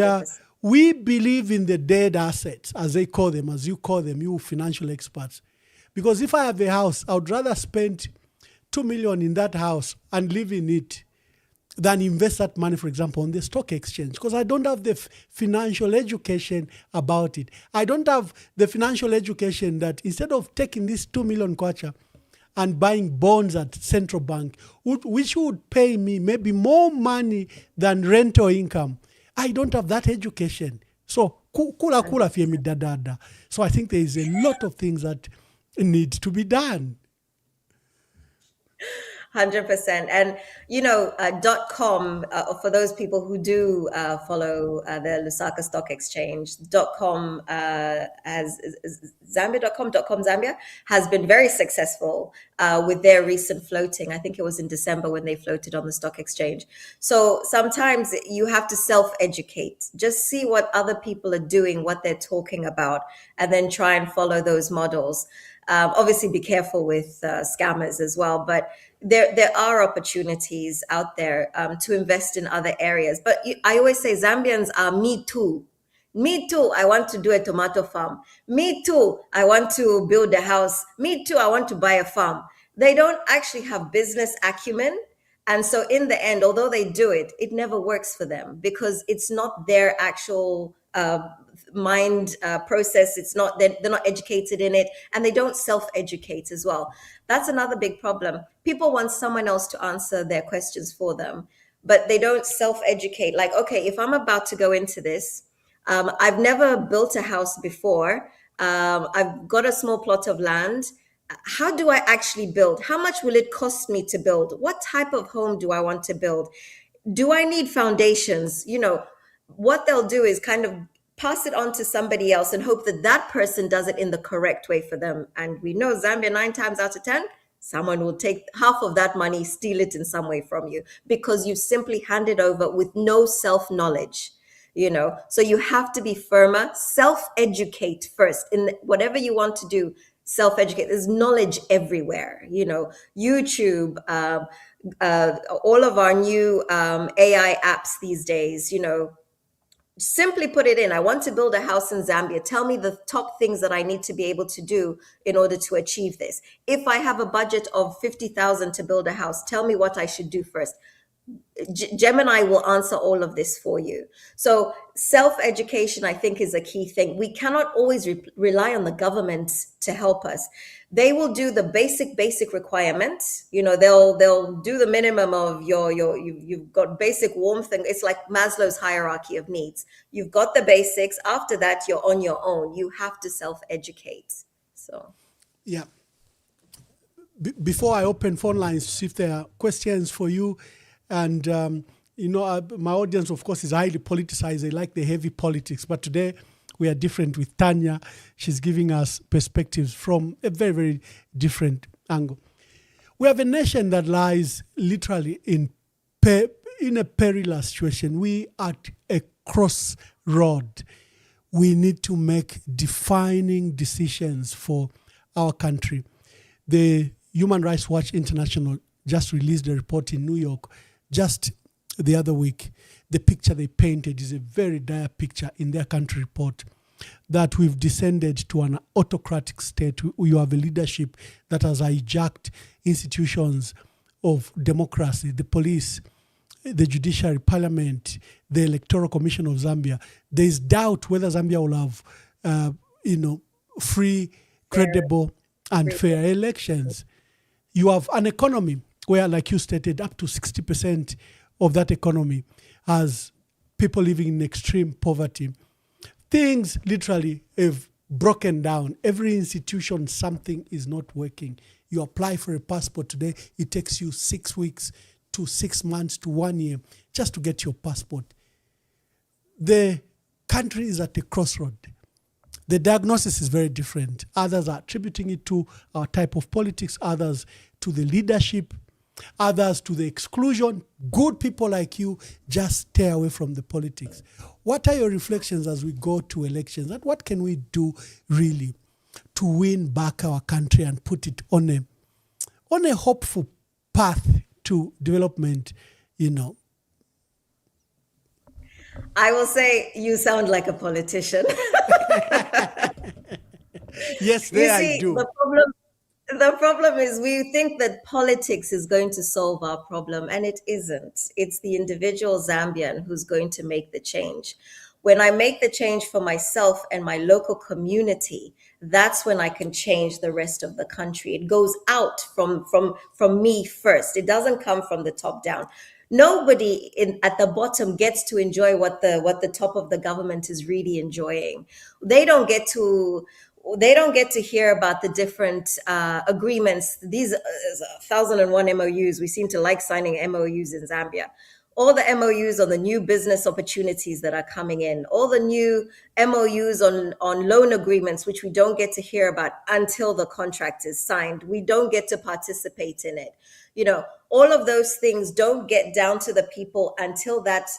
we believe in the dead assets, as they call them, as you call them, you financial experts. Because if I have a house, I would rather spend 2 million in that house and live in it than invest that money, for example, on the stock exchange, because I don't have the financial education about it. I don't have the financial education that instead of taking this 2 million kwacha and buying bonds at central bank, which would pay me maybe more money than rental income, I don't have that education. So kula fiemi dadada. So I think there is a lot of things that need to be done. 100%. And, you know, .com, for those people who do follow the Lusaka Stock Exchange, .com has Zambia.com, .com Zambia has been very successful with their recent floating. I think it was in December when they floated on the stock exchange. So sometimes you have to self-educate. Just see what other people are doing, what they're talking about, and then try and follow those models. Obviously, be careful with scammers as well, but there are opportunities out there to invest in other areas. But I always say Zambians are me too. Me too, I want to do a tomato farm. Me too, I want to build a house. Me too, I want to buy a farm. They don't actually have business acumen. And so in the end, although they do it, it never works for them because it's not their actual mind process. It's not, they're not educated in it, and they don't self-educate as well. That's another big problem. People want someone else to answer their questions for them, but they don't self-educate. Like, okay, if I'm about to go into this, I've never built a house before. I've got a small plot of land. How do I actually build? How much will it cost me to build? What type of home do I want to build? Do I need foundations? You know, what they'll do is kind of pass it on to somebody else and hope that that person does it in the correct way for them. And we know Zambia 9 times out of 10, someone will take half of that money, steal it in some way from you because you simply hand it over with no self-knowledge. You know, so you have to be firmer, self-educate first in whatever you want to do. Self-educate. There's knowledge everywhere. You know, YouTube, all of our new AI apps these days. You know, simply put it in. I want to build a house in Zambia. Tell me the top things that I need to be able to do in order to achieve this. If I have a budget of 50,000 to build a house, tell me what I should do first. Gemini will answer all of this for you. So self-education, I think, is a key thing. We cannot always rely on the government to help us. They will do the basic requirements. They'll do the minimum of you've got basic warmth, and it's like Maslow's hierarchy of needs. You've got the basics. After that, you're on your own. You have to self-educate. So Yeah. Before I open phone lines to see if there are questions for you, and my audience, of course, is highly politicized. They like the heavy politics, but today we are different with Tanya. She's giving us perspectives from a very, very different angle. We have a nation that lies literally in a perilous situation. We are at a crossroad. We need to make defining decisions for our country. The Human Rights Watch International just released a report in New York just the other week. The picture they painted is a very dire picture in their country report, that we've descended to an autocratic state. You have a leadership that has hijacked institutions of democracy, the police, the judiciary, parliament, the Electoral Commission of Zambia. There is doubt whether Zambia will have, free, credible, and fair elections. You have an economy where, like you stated, up to 60% of that economy has people living in extreme poverty. Things literally have broken down. Every institution, something is not working. You apply for a passport today, it takes you 6 weeks to 6 months to 1 year just to get your passport. The country is at a crossroad. The diagnosis is very different. Others are attributing it to our type of politics, others to the leadership, others to the exclusion. Good people like you just stay away from the politics. What are your reflections as we go to elections? And what can we do really to win back our country and put it on a hopeful path to development, I will say you sound like a politician. Yes, I do. The problem is we think that politics is going to solve our problem, and it isn't. It's the individual Zambian who's going to make the change. When I make the change for myself and my local community, that's when I can change the rest of the country. It goes out from me first. It doesn't come from the top down. Nobody at the bottom gets to enjoy what the top of the government is really enjoying. They don't get to hear about the different agreements. These 1,001 MOUs. We seem to like signing MOUs in Zambia. All the MOUs on the new business opportunities that are coming in, all the new MOUs on loan agreements, which we don't get to hear about until the contract is signed. We don't get to participate in it. All of those things don't get down to the people until that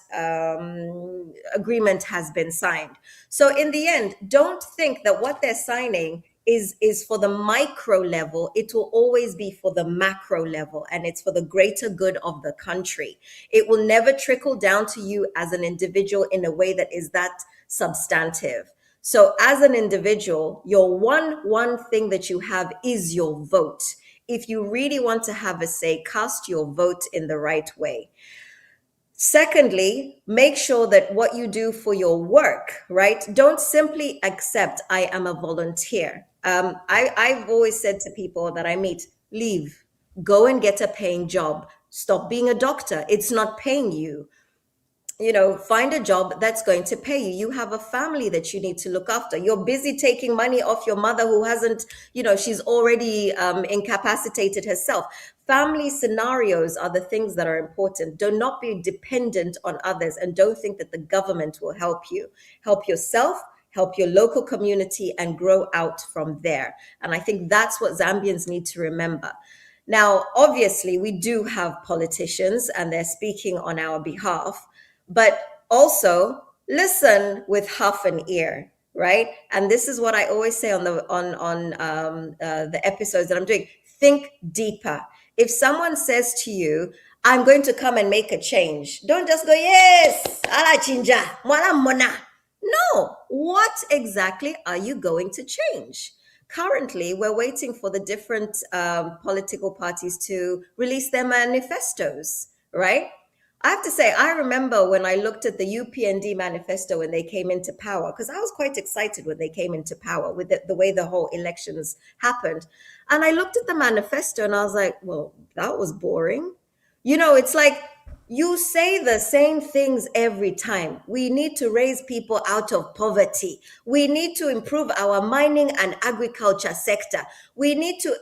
agreement has been signed. So in the end, don't think that what they're signing is for the micro level. It will always be for the macro level, and it's for the greater good of the country. It will never trickle down to you as an individual in a way that is that substantive. So as an individual, your one thing that you have is your vote. If you really want to have a say, cast your vote in the right way. Secondly, make sure that what you do for your work, right? Don't simply accept, I am a volunteer. I've always said to people that I meet, leave, go and get a paying job. Stop being a doctor. It's not paying you. Find a job that's going to pay you. You have a family that you need to look after. You're busy taking money off your mother who hasn't, she's already incapacitated herself. Family scenarios are the things that are important. Do not be dependent on others, and don't think that the government will help you. Help yourself, help your local community, and grow out from there. And I think that's what Zambians need to remember. Now, obviously, we do have politicians and they're speaking on our behalf, but also listen with half an ear, right? And this is what I always say on the episodes that I'm doing. Think deeper. If someone says to you, I'm going to come and make a change, don't just go, yes, ala chinja, mwala mona. No, what exactly are you going to change? Currently, we're waiting for the different political parties to release their manifestos, right? I have to say, I remember when I looked at the UPND manifesto when they came into power, because I was quite excited when they came into power with the way the whole elections happened. And I looked at the manifesto and I was like, well, that was boring. You know, it's like you say the same things every time. We need to raise people out of poverty. We need to improve our mining and agriculture sector. We need to.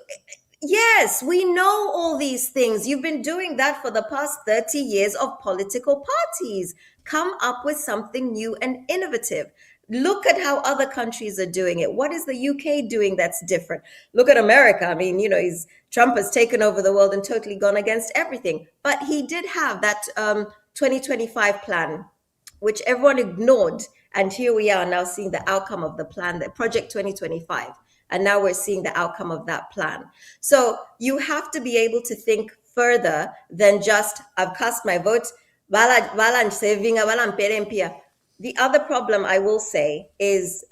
Yes, we know all these things. You've been doing that for the past 30 years of political parties. Come up with something new and innovative. Look at how other countries are doing it. What is the UK doing that's different? Look at America. I mean, you know, Trump has taken over the world and totally gone against everything. But he did have that 2025 plan, which everyone ignored. And here we are now seeing the outcome of the plan, the Project 2025. And now we're seeing the outcome of that plan. So you have to be able to think further than just, I've cast my vote. The other problem I will say is,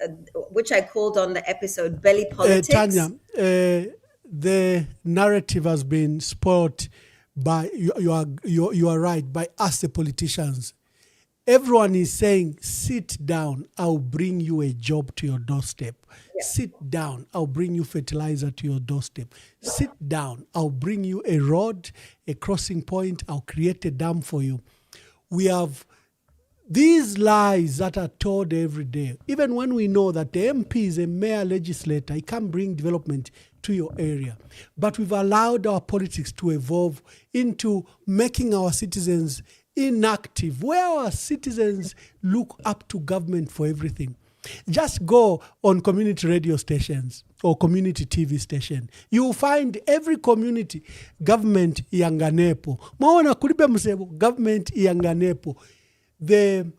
which I called on the episode, belly politics. Tanya, the narrative has been spoiled by, you are right, by us the politicians. Everyone is saying, sit down, I'll bring you a job to your doorstep. Yeah. Sit down, I'll bring you fertilizer to your doorstep. Sit down, I'll bring you a road, a crossing point, I'll create a dam for you. We have these lies that are told every day. Even when we know that the MP is a mere legislator, he can't bring development to your area. But we've allowed our politics to evolve into making our citizens inactive, where our citizens look up to government for everything. Just go on community radio stations or community TV station. You will find every community, government yanganepo. Maona kulibe msebo, government yanganepo. The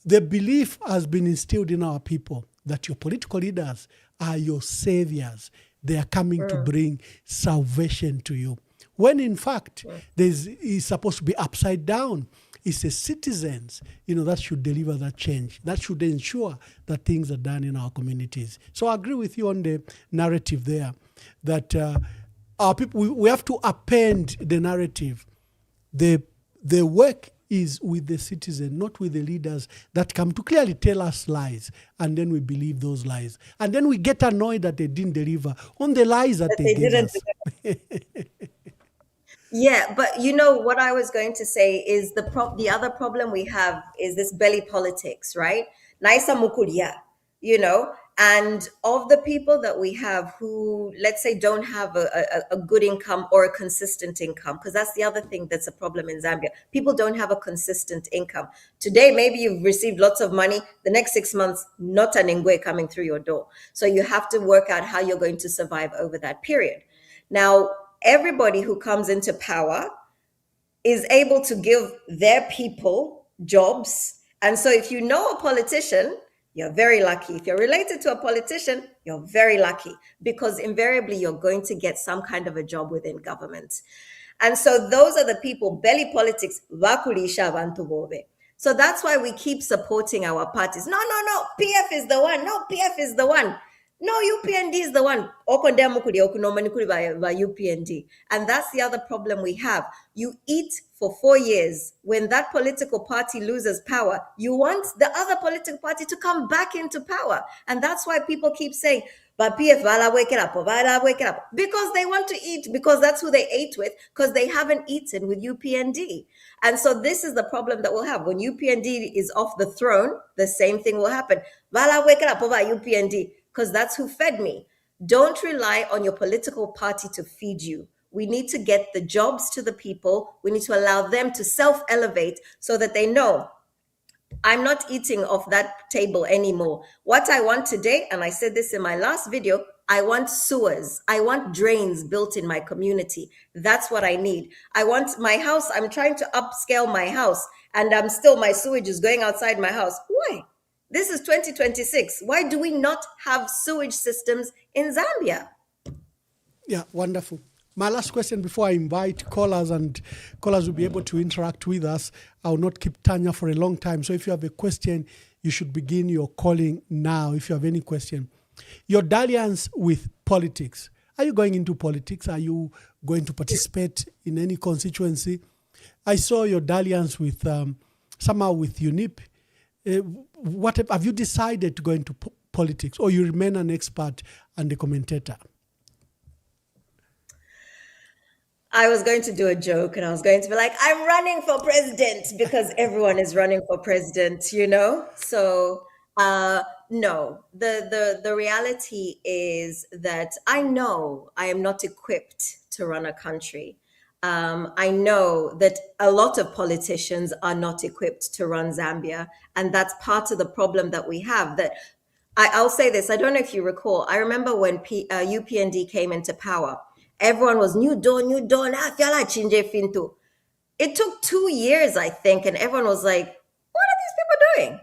belief has been instilled in our people that your political leaders are your saviors. They are coming to bring salvation to you. When in fact, it's supposed to be upside down. It's the citizens, that should deliver that change. That should ensure that things are done in our communities. So I agree with you on the narrative there, that our people, we have to append the narrative. The work is with the citizen, not with the leaders that come to clearly tell us lies, and then we believe those lies. And then we get annoyed that they didn't deliver on the lies that they gave us. Yeah, but what I was going to say is the other problem we have is this belly politics, right? Naisa mukuria, and of the people that we have who, let's say, don't have a good income or a consistent income, because that's the other thing that's a problem in Zambia. People don't have a consistent income. Today, maybe you've received lots of money. The next 6 months, not an ingwe coming through your door. So you have to work out how you're going to survive over that period. Now, everybody who comes into power is able to give their people jobs. And so if you know a politician, you're very lucky. If you're related to a politician, you're very lucky, because invariably you're going to get some kind of a job within government. And so those are the people, belly politics, vakulisha abantu bobe. So that's why we keep supporting our parties. No, PF is the one. No, PF is the one. No, UPND is the one. By UPND. And that's the other problem we have. You eat for 4 years. When that political party loses power, you want the other political party to come back into power. And that's why people keep saying, but PF, wake it up, because they want to eat, because that's who they ate with, because they haven't eaten with UPND. And so this is the problem that we'll have. When UPND is off the throne, the same thing will happen. Wake it up, UPND. Because that's who fed me. Don't rely on your political party to feed you. We need to get the jobs to the people. We need to allow them to self-elevate so that they know, I'm not eating off that table anymore. What I want today, and I said this in my last video, I want sewers. I want drains built in my community. That's what I need. I want my house. I'm trying to upscale my house, and my sewage is going outside my house. Why? This is 2026. Why do we not have sewage systems in Zambia? Yeah, wonderful. My last question before I invite callers, and callers will be able to interact with us. I will not keep Tanya for a long time. So if you have a question, you should begin your calling now if you have any question. Your dalliance with politics. Are you going into politics? Are you going to participate in any constituency? I saw your dalliance with somehow with UNIP. What have you decided to go into politics, or you remain an expert and a commentator? I was going to do a joke and I was going to be like, I'm running for president because everyone is running for president, you know? So no, the reality is that I know I am not equipped to run a country. I know that a lot of politicians are not equipped to run Zambia. And that's part of the problem that we have. That I'll say this, I don't know if you recall, I remember when UPND came into power, everyone was new dawn, finto. It took 2 years, I think, and everyone was like, what are these people doing?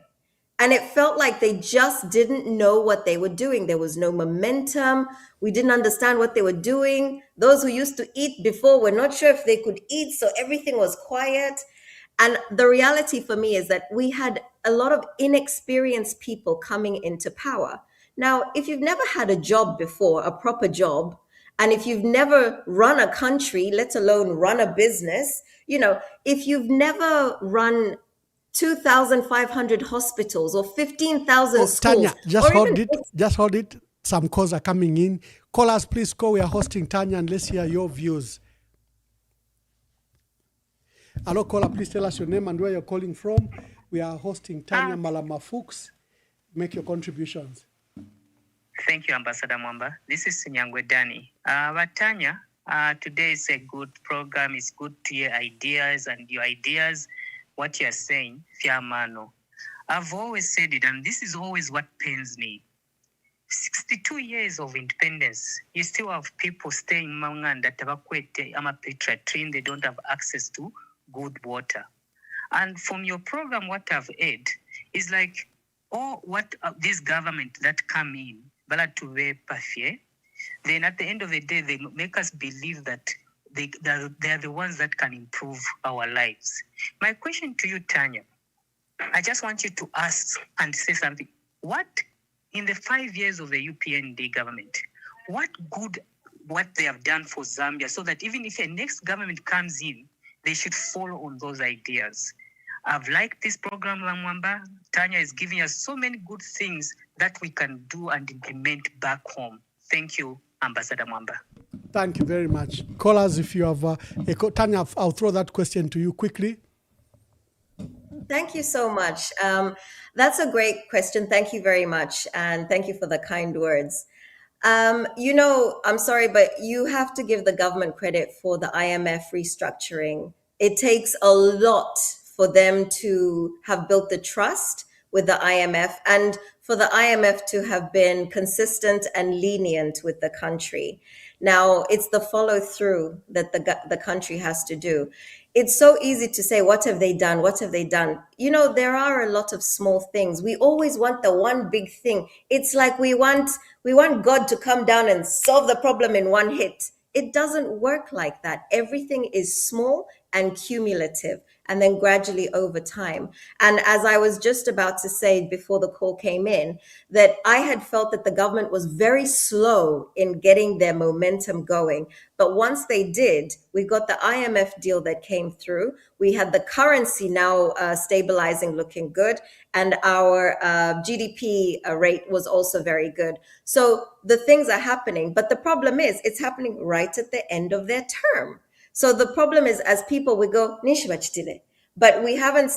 And it felt like they just didn't know what they were doing. There was no momentum. We didn't understand what they were doing. Those who used to eat before were not sure if they could eat, so everything was quiet. And the reality for me is that we had a lot of inexperienced people coming into power. Now, if you've never had a job before, a proper job, and if you've never run a country, let alone run a business, you know, if you've never run 2,500 hospitals or 15,000 schools. Tanya, just or hold even- it. Just hold it. Some calls are coming in. Callers, please call. We are hosting Tanya, and let's hear your views. Hello, caller. Please tell us your name and where you're calling from. We are hosting Tanya Malama Fuchs. Make your contributions. Thank you, Ambassador Mwamba. This is Nyangwe Dani. But Tanya, today is a good program. It's good to hear ideas, and your ideas, what you're saying, fiamano. I've always said it, and this is always what pains me. 62 years of independence, you still have people staying Manganda, Tabakwete, Amapetra train, they don't have access to good water. And from your program, what I've heard is like, what this government that come in, then at the end of the day, they make us believe that they are the ones that can improve our lives. My question to you, Tanya, I just want you to ask and say something. What, in the 5 years of the UPND government, what they have done for Zambia, so that even if a next government comes in, they should follow on those ideas? I've liked this program, Mwamba. Tanya is giving us so many good things that we can do and implement back home. Thank you, Ambassador Mwamba. Thank you very much. Callers, if you have Tanya, I'll throw that question to you quickly. Thank you so much. That's a great question. Thank you very much. And thank you for the kind words. You know, I'm sorry, but you have to give the government credit for the IMF restructuring. It takes a lot for them to have built the trust with the IMF and for the IMF to have been consistent and lenient with the country. Now, it's the follow through that the country has to do. It's so easy to say, what have they done? What have they done? You know, there are a lot of small things. We always want the one big thing. It's like we want God to come down and solve the problem in one hit. It doesn't work like that. Everything is small and cumulative, and then gradually over time. And as I was just about to say before the call came in, that I had felt that the government was very slow in getting their momentum going. But once they did, we got the IMF deal that came through. We had the currency now stabilizing, looking good. And our GDP rate was also very good. So the things are happening. But the problem is, it's happening right at the end of their term. So the problem is, as people, we go, Nishwachitile. But we haven't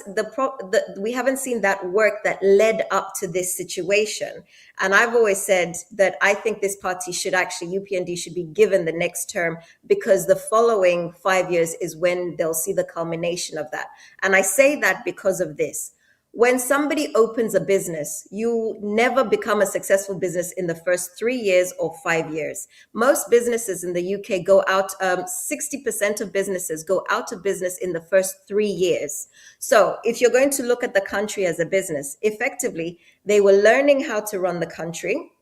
seen that work that led up to this situation. And I've always said that I think this party should actually, UPND should be given the next term, because the following 5 years is when they'll see the culmination of that. And I say that because of this. When somebody opens a business, you never become a successful business in the first 3 years or 5 years. Most businesses in the UK go out, 60% of businesses go out of business in the first 3 years. So if you're going to look at the country as a business, effectively, they were learning how to run the country.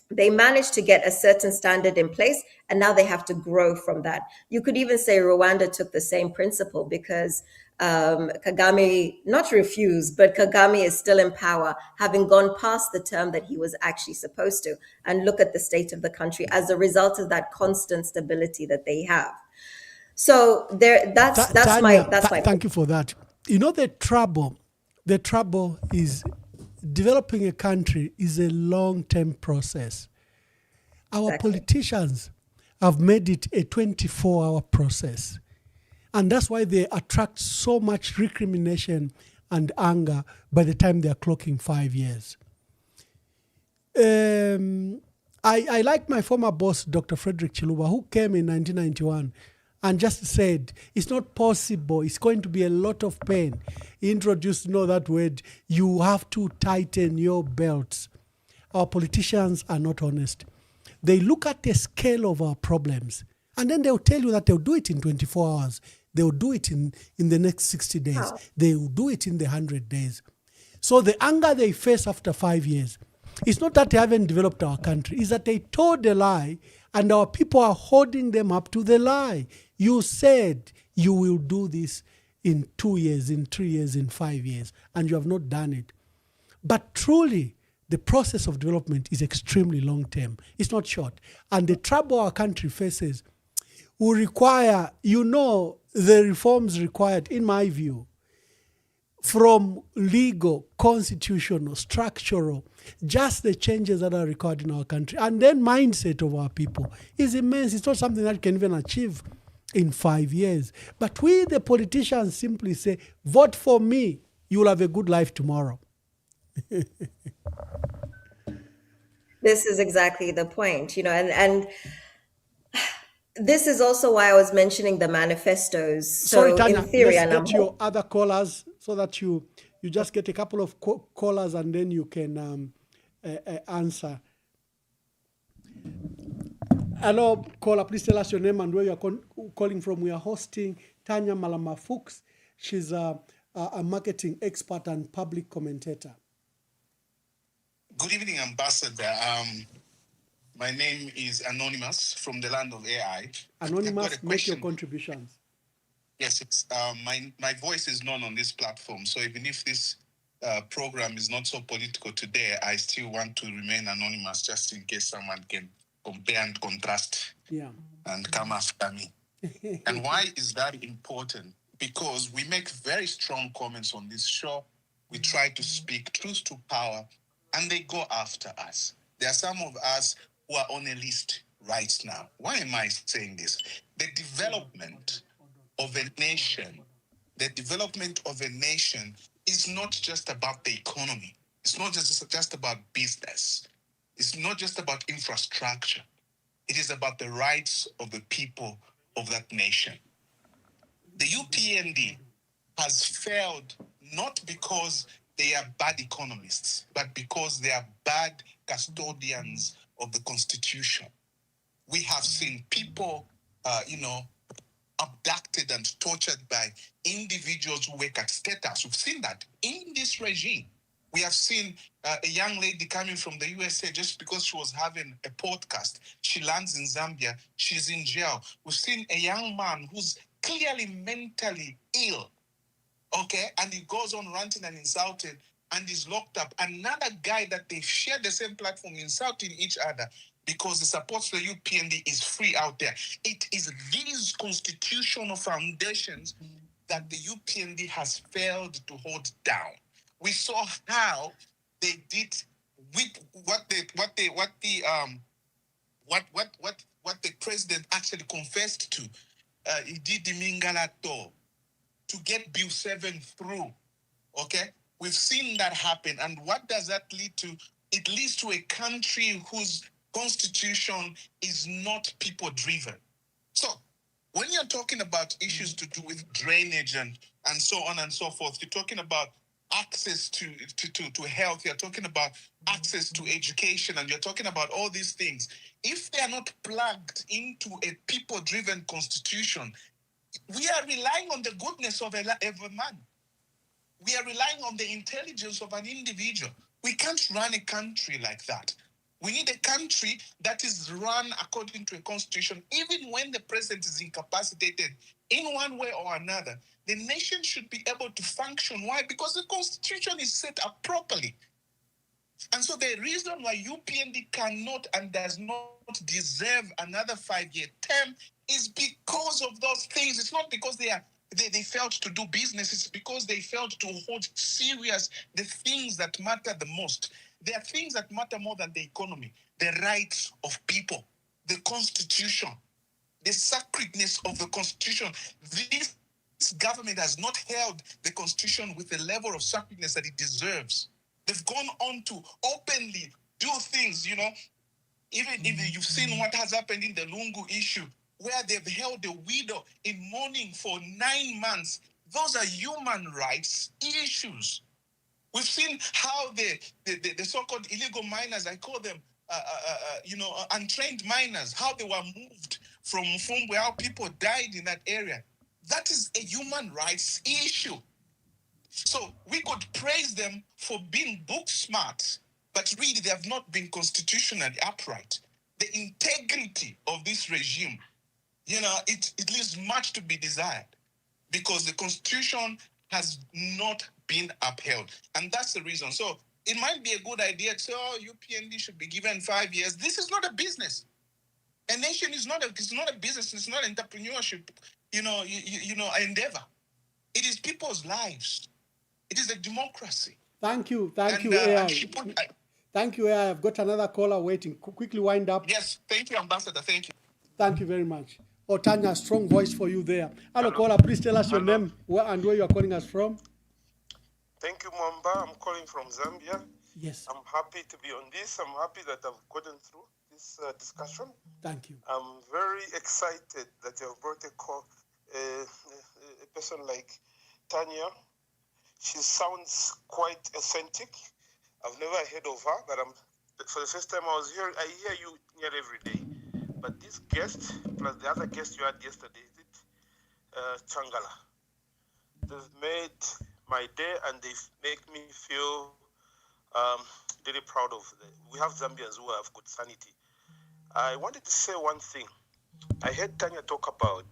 They managed to get a certain standard in place, and now they have to grow from that. You could even say Rwanda took the same principle, because Kagame, not refused, but Kagame is still in power, having gone past the term that he was actually supposed to. And look at the state of the country as a result of that constant stability that they have. So there, that's Tanya, my thank you for that. You know, the trouble is developing a country is a long-term process. Our Exactly. politicians have made it a 24-hour process. And that's why they attract so much recrimination and anger by the time they are clocking 5 years. I like my former boss, Dr. Frederick Chiluba, who came in 1991 and just said, it's not possible, it's going to be a lot of pain. He introduced, that word, you have to tighten your belts. Our politicians are not honest. They look at the scale of our problems, and then they'll tell you that they'll do it in 24 hours. They'll do it in the next 60 days. Wow. They will do it in the 100 days. So the anger they face after 5 years, it's not that they haven't developed our country. It's that they told a lie, and our people are holding them up to the lie. You said you will do this in 2 years, in 3 years, in 5 years, and you have not done it. But truly, the process of development is extremely long-term. It's not short. And the trouble our country faces will require, the reforms required, in my view, from legal, constitutional, structural, just the changes that are required in our country. And then mindset of our people is immense. It's not something that you can even achieve in 5 years. But we, the politicians, simply say, vote for me, you will have a good life tomorrow. This is exactly the point, and this is also why I was mentioning the manifestos. Sorry, So Tanya, in theory, let's and I'm get your other callers so that you just get a couple of callers and then you can answer. Hello, caller, please tell us your name and where you're calling from. We are hosting Tanya Malama Fuchs. She's a marketing expert and public commentator. Good evening, Ambassador. My name is Anonymous from the land of AI. Anonymous, make your contributions. Yes, it's my voice is known on this platform. So even if this program is not so political today, I still want to remain anonymous just in case someone can compare and contrast and come after me. And why is that important? Because we make very strong comments on this show. We try to speak truth to power, and they go after us. There are some of us who are on a list right now. Why am I saying this? The development of a nation is not just about the economy. It's not just about business. It's not just about infrastructure. It is about the rights of the people of that nation. The UPND has failed not because they are bad economists, but because they are bad custodians of the Constitution. We have seen people, abducted and tortured by individuals who work at State House. We've seen that in this regime. We have seen a young lady coming from the USA just because she was having a podcast. She lands in Zambia. She's in jail. We've seen a young man who's clearly mentally ill, okay? And he goes on ranting and insulting and is locked up. Another guy that they share the same platform insulting each other because the support for the UPND is free out there. It is these constitutional foundations that the UPND has failed to hold down. We saw how they did with what the president actually confessed to. He did the Mingalato to get Bill 7 through. Okay? We've seen that happen. And what does that lead to? It leads to a country whose constitution is not people-driven. So when you're talking about issues to do with drainage and so on and so forth, you're talking about access to health, you're talking about access to education, and you're talking about all these things. If they are not plugged into a people-driven constitution, we are relying on the goodness of a man. We are relying on the intelligence of an individual. We can't run a country like that. We need a country that is run according to a constitution. Even when the president is incapacitated in one way or another, the nation should be able to function. Why? Because the constitution is set up properly. And so the reason why UPND cannot and does not deserve another 5-year term is because of those things. It's not because they failed to do business. It's because they failed to hold serious the things that matter the most. There are things that matter more than the economy: the rights of people, the Constitution, the sacredness of the Constitution. This government has not held the Constitution with the level of sacredness that it deserves. They've gone on to openly do things, even if you've seen what has happened in the Lungu issue, where they've held the widow in mourning for 9 months. Those are human rights issues. We've seen how the so-called illegal miners, I call them, untrained miners, how they were moved from Mfumbwe, how people died in that area. That is a human rights issue. So we could praise them for being book smart, but really they have not been constitutionally upright. The integrity of this regime, it leaves much to be desired because the Constitution has not been upheld. And that's the reason. So it might be a good idea to say, UPND should be given 5 years. This is not a business. A nation is not a business. It's not entrepreneurship, endeavor. It is people's lives. It is a democracy. Thank you, AI. Thank you, AI. I've got another caller waiting. Quickly wind up. Yes, thank you, Ambassador. Thank you. Thank you very much. Tanya, strong voice for you there. Hello, caller. Please tell us your name and where you are calling us from. Thank you, Mwamba. I'm calling from Zambia. Yes. I'm happy to be on this. I'm happy that I've gotten through this discussion. Thank you. I'm very excited that you have brought a person like Tanya. She sounds quite authentic. I've never heard of her, but for the first time I hear you near every day. But this guest, plus the other guest you had yesterday, Changala, they've made my day and they make me feel really proud of them. We have Zambians who have good sanity. I wanted to say one thing. I heard Tanya talk about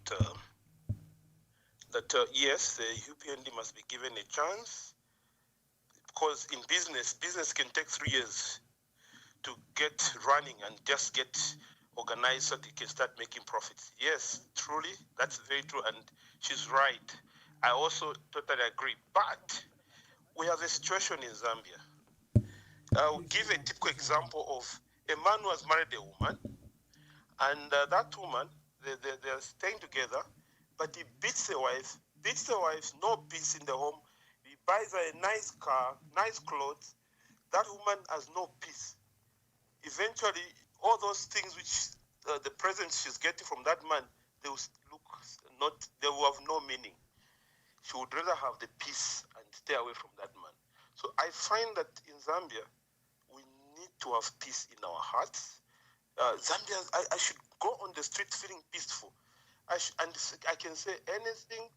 that, yes, the UPND must be given a chance because in business can take 3 years to get running and just get organized so that you can start making profits. Yes, truly, that's very true, and she's right. I also totally agree. But we have a situation in Zambia. I'll give a typical example of Emmanuel has married a woman, and that woman, they're staying together, but he beats the wife, no peace in the home. He buys her a nice car, nice clothes. That woman has no peace. Eventually, all those things which the presents she's getting from that man, they will have no meaning. She would rather have the peace and stay away from that man. So I find that in Zambia, we need to have peace in our hearts. Zambia, I should go on the street feeling peaceful. And I can say anything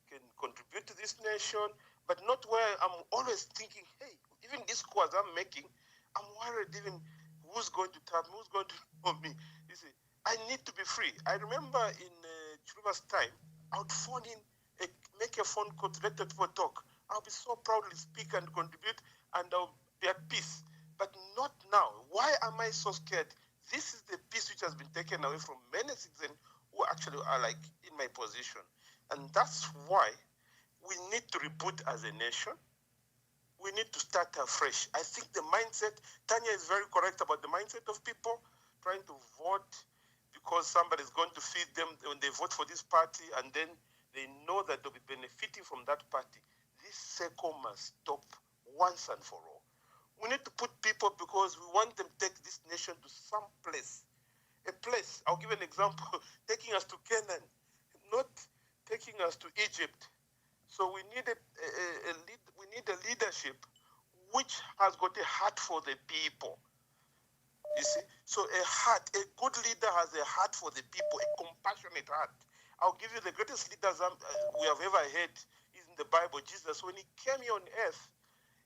can contribute to this nation, but not where I'm always thinking, hey, even this course I'm making, I'm worried even who's going to tap me, who's going to know me. You see, I need to be free. I remember in Chiluba's time, I would phone in, make a phone call to let the people talk. I'll be so proudly speak and contribute, and I'll be at peace. But not now. Why am I so scared? This is the peace which has been taken away from many citizens who actually are like in my position. And that's why we need to reboot as a nation. We need to start afresh. I think the mindset, Tanya is very correct about the mindset of people trying to vote because somebody's going to feed them when they vote for this party, and then they know that they'll be benefiting from that party. This cycle must stop once and for all. We need to put people because we want them to take this nation to some place. A place, I'll give an example, taking us to Canaan, not taking us to Egypt. So we need a leadership which has got a heart for the people. You see, so a good leader has a heart for the people, a compassionate heart. I'll give you the greatest leaders we have ever had is in the Bible. Jesus, when he came here on earth,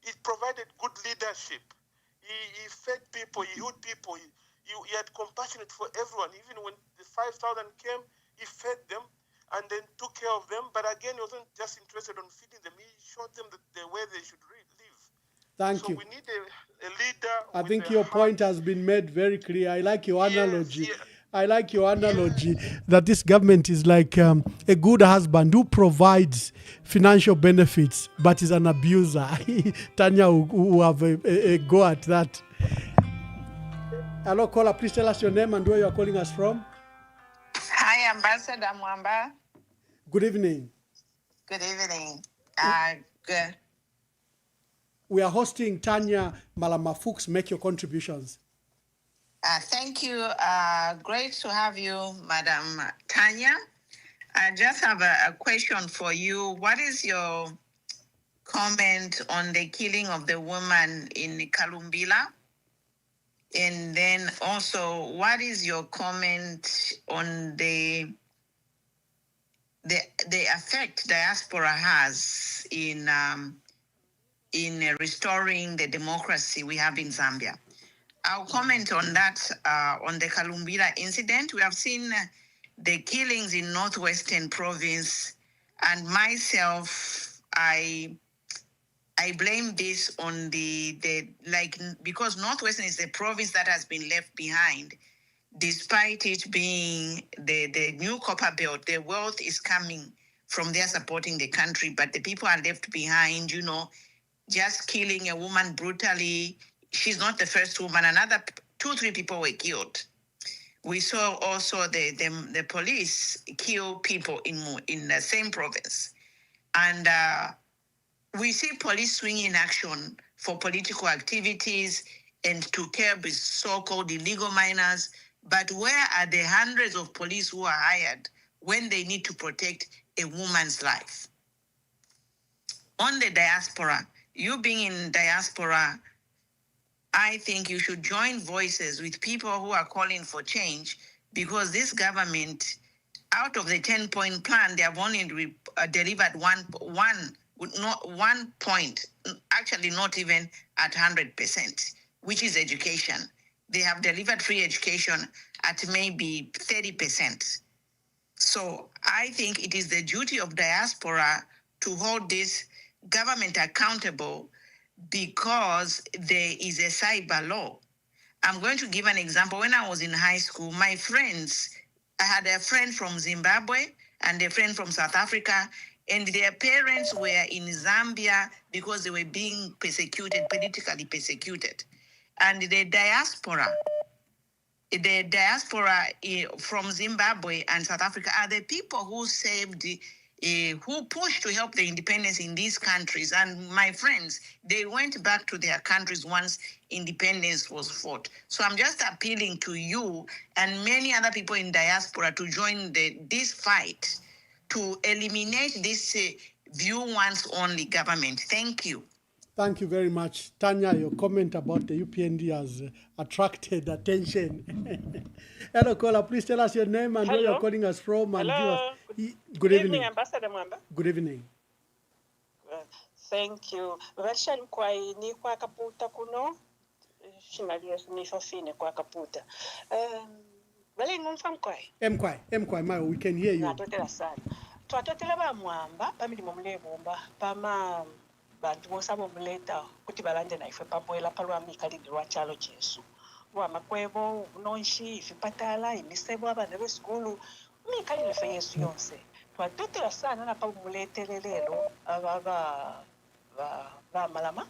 he provided good leadership. He fed people, he healed people, he had compassion for everyone. Even when the 5,000 came, he fed them and then took care of them. But again, he wasn't just interested on feeding them. He showed them the way they should live. Thank so you. we need a leader. I with think a your heart. point has been made very clear. I like your Yes, analogy. yeah. I like your analogy that this government is like a good husband who provides financial benefits but is an abuser. Tanya will have a go at that. Hello, caller. Please tell us your name and where you are calling us from. Hi, Ambassador Mwamba. Good evening. Good evening. Good. We are hosting Tanya Malama Fuchs. Make your contributions. Thank you. Great to have you, Madam Tanya. I just have a question for you. What is your comment on the killing of the woman in Kalumbila? And then also, what is your comment on the effect diaspora has in restoring the democracy we have in Zambia? I'll comment on that, on the Kalumbila incident. We have seen the killings in Northwestern Province, and myself, I blame this on because Northwestern is the province that has been left behind. Despite it being the new copper belt, the wealth is coming from there supporting the country, but the people are left behind, just killing a woman brutally. She's not the first woman. Another 2-3 people were killed. We saw also the police kill people in the same province. And we see police swinging action for political activities and to curb so-called illegal miners. But where are the hundreds of police who are hired when they need to protect a woman's life? On the diaspora, you being in diaspora, I think you should join voices with people who are calling for change, because this government, out of the 10-point plan, they have only delivered one point, actually not even at 100%, which is education. They have delivered free education at maybe 30%. So I think it is the duty of diaspora to hold this government accountable, because there is a cyber law. I'm going to give an example. When I was in high school, my friends, I had a friend from Zimbabwe and a friend from South Africa, and their parents were in Zambia because they were being persecuted, politically persecuted. And the diaspora from Zimbabwe and South Africa are the people who saved, who pushed to help the independence in these countries. And my friends, they went back to their countries once independence was fought. So I'm just appealing to you and many other people in diaspora to join this fight to eliminate this view once only government. Thank you. Thank you very much. Tanya, your comment about the UPND has attracted attention. Hello, caller. Please tell us your name and where you're calling us from. And Hello. give us... Good evening. Ambassador Mwamba. Good evening. Thank you. Vashali kwai ni kwa kaputa kuno. Shinalia ni fafine kwa kaputa. Vale ngumfam kwai. Mkwai, Mayo, we can hear you. Natotela sana. Twatotela ba Mwamba, pamili mumule bomba, pama bantu bosabo muleta kuti balande na ife papoela palwa mikalidi lwa chalo Jesu. Lwa makwebo nonshi ifipatala imisebo abana besikulu mikalidi ife Yesu yonse. Twatotela sana na pamulete lelo ababa ba Malama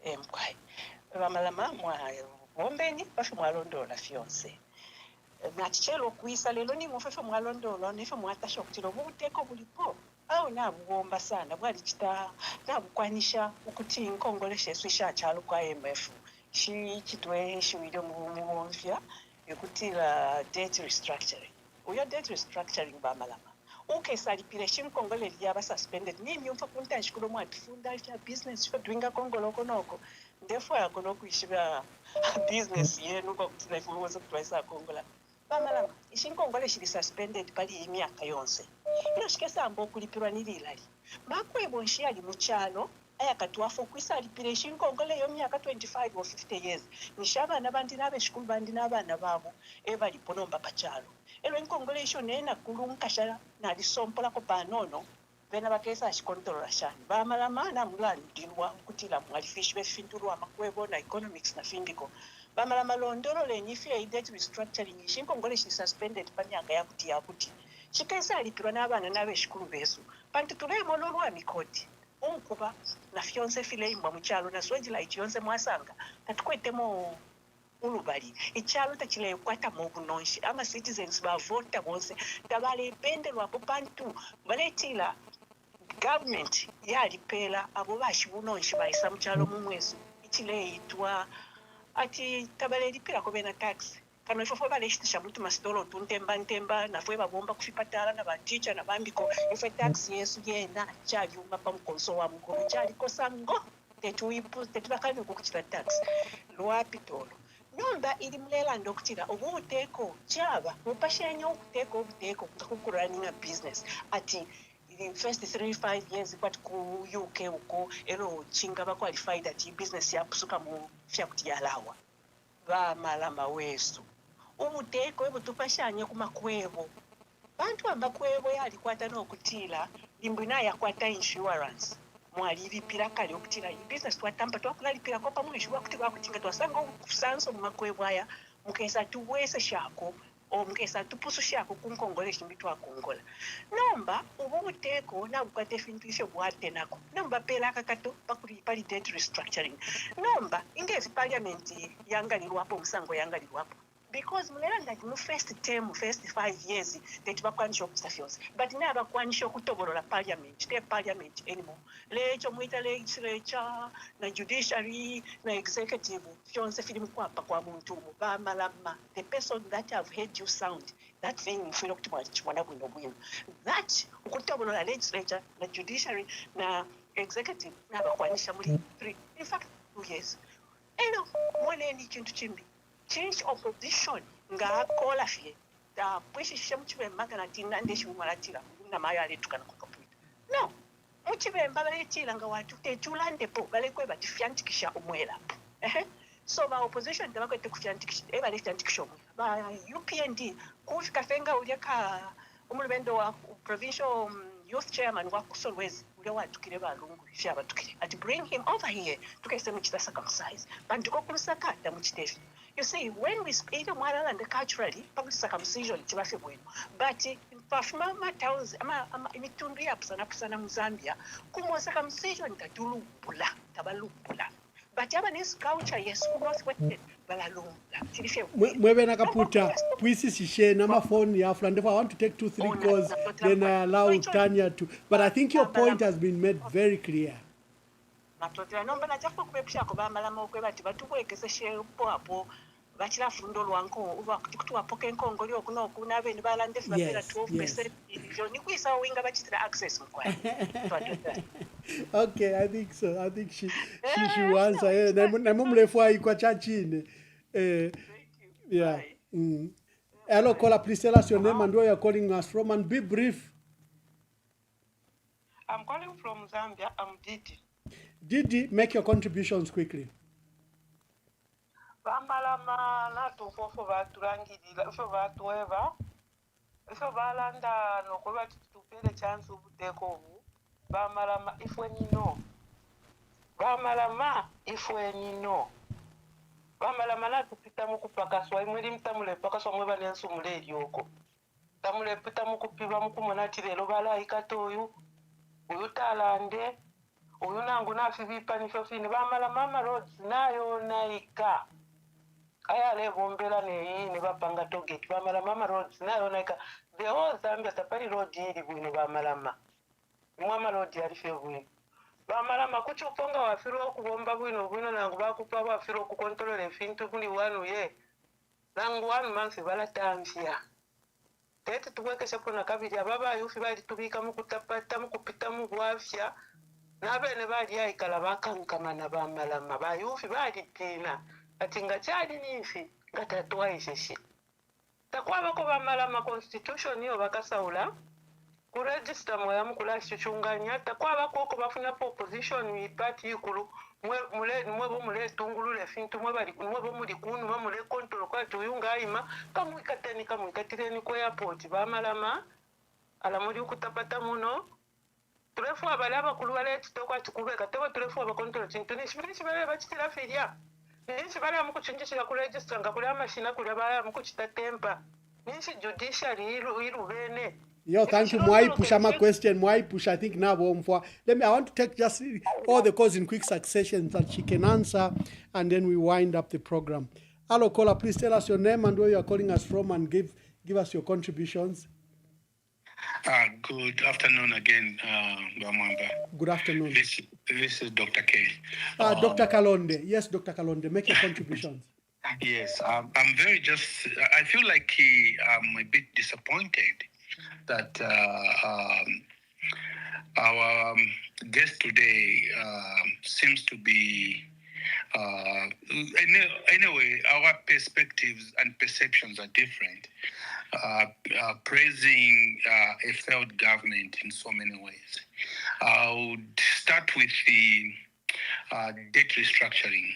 mkwai. Ba Malama mwa bombeni bafi mwalondola fionse. Nachelo kuisa lelo ni mufefe mwalondola nife mwatasha kutilo buteko bulipo. Au nabugomba sana bwali kita nabukwanisha ukuthi inkongoleshe swisha chalo kwa IMF chitwe shiwile mu mvya ukuthi la debt restructuring. Uyo debt restructuring ba Malama ukesalipile shinkongole lyaba suspended nimi umfa kunta shikulo mwatufunda ya business for doing kongolo konoko ndefo yakono kuishiba business yenu kwa kuti nafuza kutwaisa kongola ba Malama ishinkongole shili suspended pali imyaka yonse shikesa ambo kulipirwa nililali makwebo nshiyali muchano ayakatwafu kwisa alipire shinkongole yo myaka 25 or 50 years nishaba nabandi nabe shikulu bandi nabana babo ebali ponomba kachalo elo inkongole isho nena kulunkasha nalisompola ko panono bena bakesa ashikontorola shani bamalama namulandirwa kutila mwalifishi befintulwa makwebo na economics na findiko bamalama londolo lenyifi ya debt restructuring shinkongole shi suspended panyanga yakuti shikesa alipirwa n'abaana n'abeshikulu besu panti tulemo lolwa mikoti onkuba na fyonse file imbwa mukyalo na swejila ichiyonse mwasanga katukwetemo ulubali ikyalo tekirekwata mu bunonshi ama citizens bavota bonse tabalependerwapo pantu baletila government yalipela abo bashibunonshi bayisa mukyalo mumweso ikireitwa ati tabalelipirako bena tax kano ifo baleshitisha mutu masitolo tuntemba nafwe babomba kufipatala na baticha na bambiko ife tax yesu yena chavyuma pamukonso wa mukuru chalikosa ngo tetubakali okukuchita tax lwapitolo Mwamba ili mlela ndokutira obuteko chaba mupashanya obuteko kukurunning business ati the first 3-5 years kwati ku UK uko ero chinga ba qualified ati business ya kusuka mu fyakuti yalawa ba malama wesu obuteko ebutupashanya kumakwebo bantu amakwebo yali kwata nokutila limbina yakwata insurance mwalipira kali okutira business twatamba twakulalipira ko pamwe shwa kutika kutinga twasanga kusanso mumakwebo aya mukesa tuwese shako o mukesa tupusu shako kunkongole shimbi twakongola nomba ubuteko na bukwate fintu isho bwate nako nomba pela kakato pakuri pali debt restructuring nomba ingezi parliament yangalirwapo musango yangalirwapo because mulanda mu first 5 years that bakwanisha okustafyos but na bakwanisha okutobolola parliament anymore lecho muita legislature na judiciary na executive fyonse fili mkwapa kwa muntu ba malama the person that have heard you sound that thing mfilo kutimwana bwino that ukutobolola legislature na judiciary na executive na bakwanisha muri 3 in fact 2 years eno mwene ni kintu chimbi change opposition nga kola fie da pweshisha mchibe magana tina ndeshi mwalatira na mayo aletukana kwa computer no mchibe mbaletira nga watu tetulande po balekwe batifyantikisha omwela so ba opposition tabako tekufyantikisha ebalefyantikisha ba UPND kufika fenga uliaka umulubendo wa provincial youth chairman wa kusolwezi ule watukire balungu fyaba tukire ati bring him over here tukese mchita circumcise banduko kulusakata mchitefi. You see, when we speak and culturally, public circumcision, but in Pafma towns, imitundu yapsana mu Zambia, kumo circumcision tatulupula, tabalupula. But Japanese culture, yes, kumoswete balalumula. Mwebe nakaputa, puisi sishe nama phone ya If I want to take 2-3 calls, then I allow Tanya to. But I think your point has been made very clear. Matotera nomba na chafo kupepsha ko bamalama okwebati batukwekese shepo apo bachira fundo lwanko uba kutuwa poke nkongoli okuno okuna bene balande fabela 12% ivyo ni kwisa winga bachitira access mkwa. Okay, I think so. I think she wants na mumlefu aikwa chachine. Yeah. Hello, caller, please tell us your name and where you're calling us from and be brief. I'm calling from Zambia. I'm Didi. Didi, make your contributions quickly. Bamalama na tufofo baturangirira ifo batuweba ifo balanda nokuba tutupele chance ubuteko obu bamalama ifwe nino bamalama ifwe nino bamalama na tupita mukupakaswa imwiri mtamule pakaswa mweba nensu mule eryoko tamule pita mukupiba mukumona ati lero balayikata oyu talande uyu nangu nafi bipanifo fini bamalama roads nayo naika aya le bombela ne bapanga toget bamalama roads nayo naika the whole Zambia tapari road iri bwino bamalama mwama road yali fe bwino bamalama kuchuponga wafiro kubomba bwino nangu bakupa wafiro ku control efintu kuli wanu ye nangu 1 month balatamfia tete tuwekesha pona kabiri ababa yufi bali tubika mukutapata mukupita mu bwafya nabene bali yaikala bakankamana bamalama bayufi bali tina ati nga kyali nifi nga tatwaisheshi takwaba ko bamalama constitution yo bakasaula ku register moya mukula chichunganya takwaba ko bafuna opposition mi party ikulu mwe mule tungulule fintu mwe bo muri kunu mwe control kwa tuyunga ima kamwikatireni ko airport bamalama ala muri kutapata muno tulefu abale abakulu baleetitokwa kikube katebo tulefu abakontola kintu nishibale bakitira firia nishibale mukuchinjishira ku register nga kuli amashina kuli abale mukukitatempa nishi judiciary irubene. Yo, thank you. Mwai pusha my question. Mwai push. I think now I want to take just all the calls in quick succession that she can answer, and then we wind up the program. Hello, caller. Please tell us your name and where you are calling us from, and give us your contributions. Good afternoon again, Mwamba. Good afternoon. This is Dr. K. Dr. Kalonde. Yes, Dr. Kalonde. Make your contributions. Yes, I'm very I feel like I'm a bit disappointed that our guest today seems to be, anyway, our perspectives and perceptions are different. Praising a failed government in so many ways. I would start with the debt restructuring.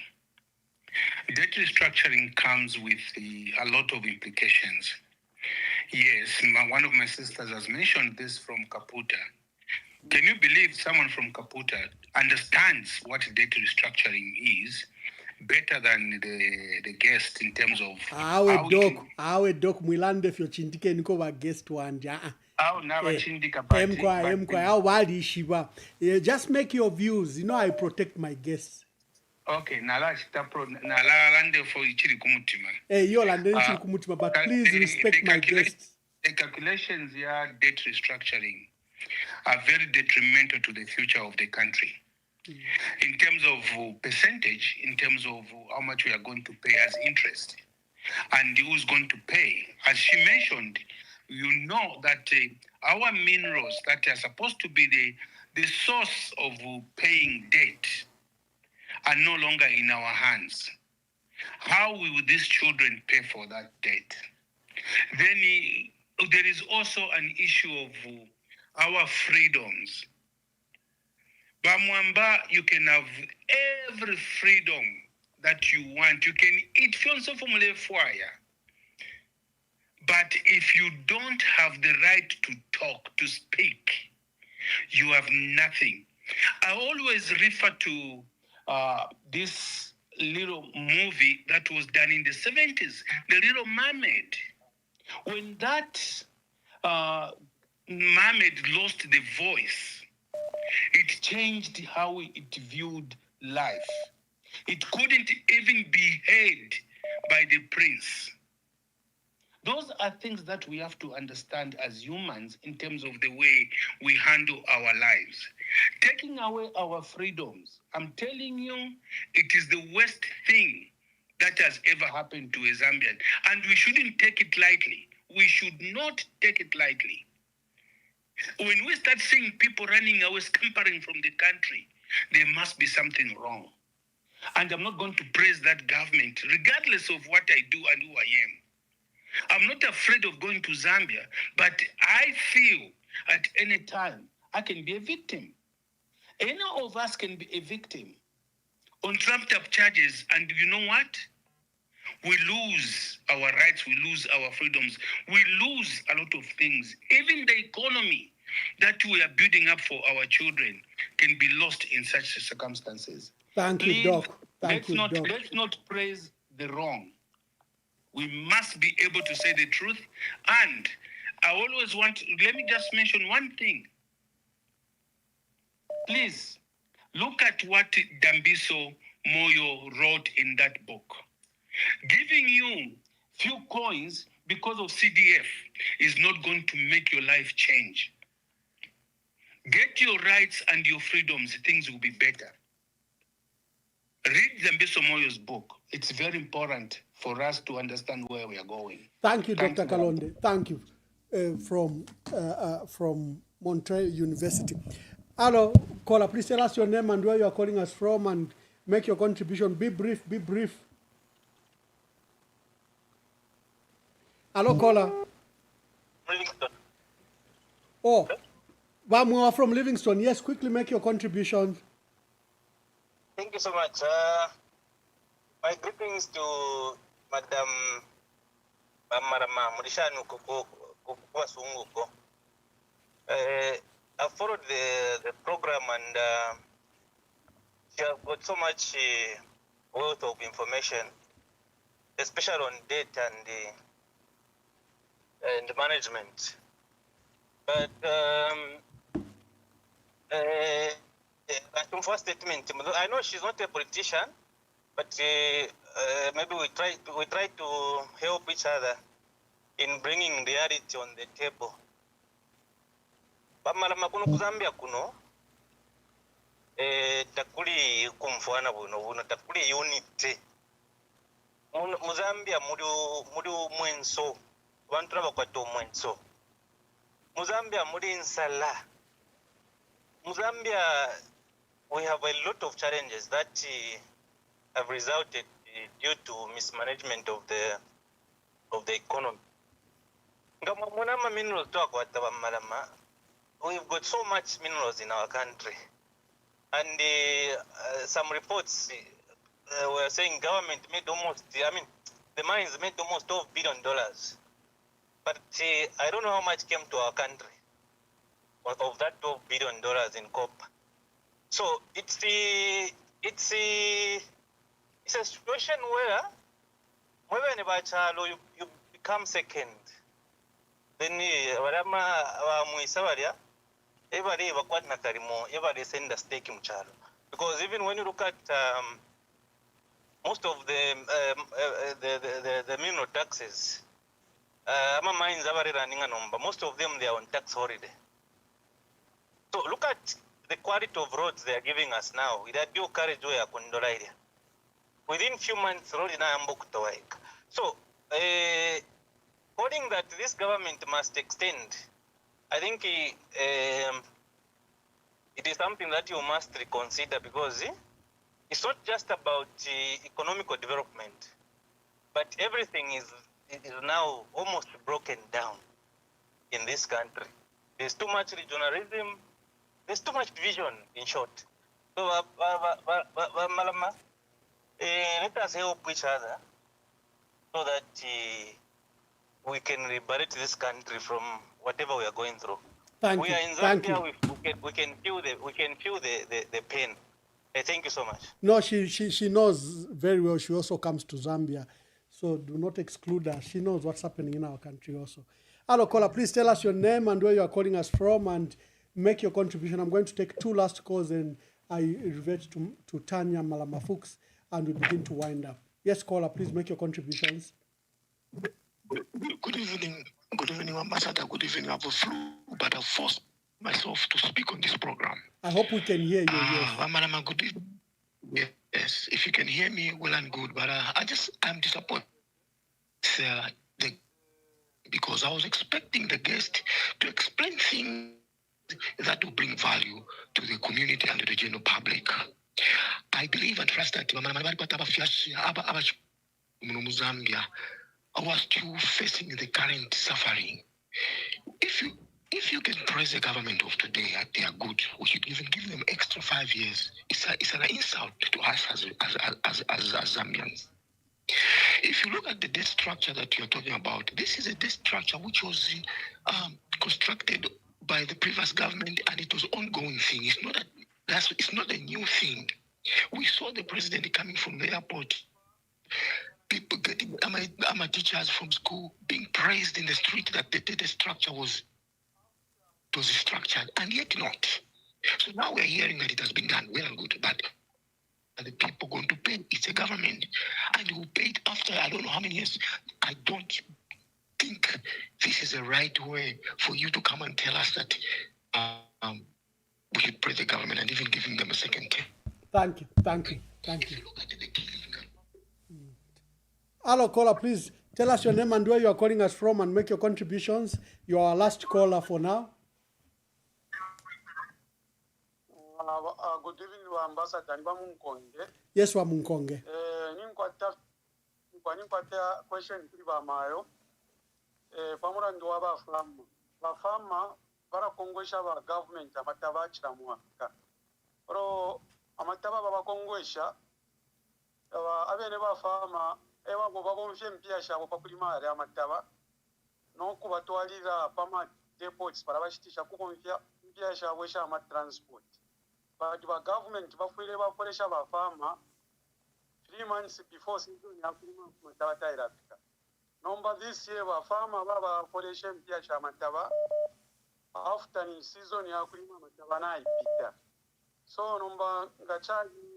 Debt restructuring comes with a lot of implications. Yes, one of my sisters has mentioned this from Kaputa. Can you believe someone from Kaputa understands what debt restructuring is better than the guest in terms of awe doc mwilande fyo chindike niko wa guest wanja just make your views. I protect my guests. Okay, nalande for ichiri kumutima. Yo lande ichiri kumutima, but please respect my guests. The calculations here, debt restructuring, are very detrimental to the future of the country. In terms of percentage, in terms of how much we are going to pay as interest, and who's going to pay. As she mentioned, you know that our minerals that are supposed to be the source of paying debt are no longer in our hands. How will these children pay for that debt? Then there is also an issue of our freedoms. Mwamba, you can have every freedom that you want. You can eat fianso from the fire. But if you don't have the right to talk, to speak, you have nothing. I always refer to this little movie that was done in the 70s, The Little Mermaid. When that mermaid lost the voice, it changed how it viewed life. It couldn't even be heard by the prince. Those are things that we have to understand as humans in terms of the way we handle our lives. Taking away our freedoms, I'm telling you, it is the worst thing that has ever happened to a Zambian. And we shouldn't take it lightly. We should not take it lightly. When we start seeing people running away, scampering from the country, there must be something wrong. And I'm not going to praise that government, regardless of what I do and who I am. I'm not afraid of going to Zambia, but I feel at any time I can be a victim. Any of us can be a victim on trumped-up charges, and you know what? We lose our rights, we lose our freedoms, we lose a lot of things. Even the economy that we are building up for our children can be lost in such circumstances. Thank you, Doc. Let's not praise the wrong. We must be able to say the truth. And I always let me just mention one thing. Please, look at what Dambiso Moyo wrote in that book. Giving you few coins because of CDF is not going to make your life change. Get your rights and your freedoms, things will be better. Read Dambiso Moyo's book. It's very important for us to understand where we are going. Thank you, Dr. Kalonde. Thank you. From Montreal University. Hello, caller, please tell us your name and where you are calling us from and make your contribution. Be brief, be brief. Hello, caller. Livingston. Oh, Vamwa from Livingston. Yes, quickly make your contribution. Thank you so much. My greetings to Madam Malama Murishanu Kukuwa Sunguko. I followed the program, and she has got so much wealth of information, especially on debt and management. But first statement, I know she's not a politician, but maybe we try to help each other in bringing reality on the table. Malama kuno ku Zambia kuno takuli kumfana buno takuli unity. Mu Zambia muri mwenso abantu abakwata mwenso. Mu Zambia muri nsala. Mu Zambia we have a lot of challenges that have resulted due to mismanagement of the economy. Ngamuna minerals to akwata Malama. We've got so much minerals in our country, and some reports were saying government made almost, the mines made almost $12 billion, but I don't know how much came to our country of that $12 billion in copper. So it's a situation where you become second. Then everybody send a stake in Chalo. Because even when you look at most of the mineral taxes, mines are running a number. Most of them, they are on tax holiday. So look at the quality of roads they are giving us now. With that due carriageway, within few months, road in Ambok. So, holding that this government must extend, I think it is something that you must reconsider, because it's not just about economical development, but everything is now almost broken down in this country. There's too much regionalism, there's too much division, in short. So, Malama, let us help each other so that we can liberate this country from whatever we are going through. Thank we you. are in Zambia. We can feel the pain. Thank you so much. No, she knows very well. She also comes to Zambia, so do not exclude her. She knows what's happening in our country also. Hello, caller. Please tell us your name and where you are calling us from, and make your contribution. I'm going to take 2 last calls, and I revert to Tanya Malama Fuchs, and we begin to wind up. Yes, caller. Please make your contributions. Good evening, Ambassador. Good evening. I have a flu, but I forced myself to speak on this program. I hope we can hear you. Yes. Malama, good evening. Yes, if you can hear me, well and good. But I'm disappointed because I was expecting the guest to explain things that will bring value to the community and to the general public. I believe and trust that Zambia are still facing the current suffering. If you can praise the government of today that they are good, we should even give them extra 5 years. It's an insult to us as Zambians. If you look at the debt structure that you're talking about, this is a debt structure which was constructed by the previous government, and it was an ongoing thing. It's not a new thing. We saw the president coming from the airport, people getting our teachers from school being praised in the street that the data structure was structured, and yet not. So now we're hearing that it has been done well and good, but are the people going to pay? It's a government, and we will pay it after I don't know how many years. I don't think this is the right way for you to come and tell us that we should praise the government and even giving them a second term. Thank you. Hello, caller. Please tell us your name and where you are calling us from, and make your contributions. You are our last caller for now. Good evening, Ambassador. Yes, wa Munkonge. Ninkwata question kuri mayo. Pamura ndo bafama barakongwesha ba government amataba kiramwaka. Ro amataba babakongwesha abene bafama ewa ngo babonje mpia shabo pakulimare amataba no kubatwalira pama depots para bashitisha kukonfya mpya shabwe shama transport but ba government bafuire bakoresha ba farmer 3 months before season ya kulima mataba irafika nomba this year ba farmer baba bakoresha mpya shama mataba after ni season ya kulima mataba na ipita so nomba ngachaji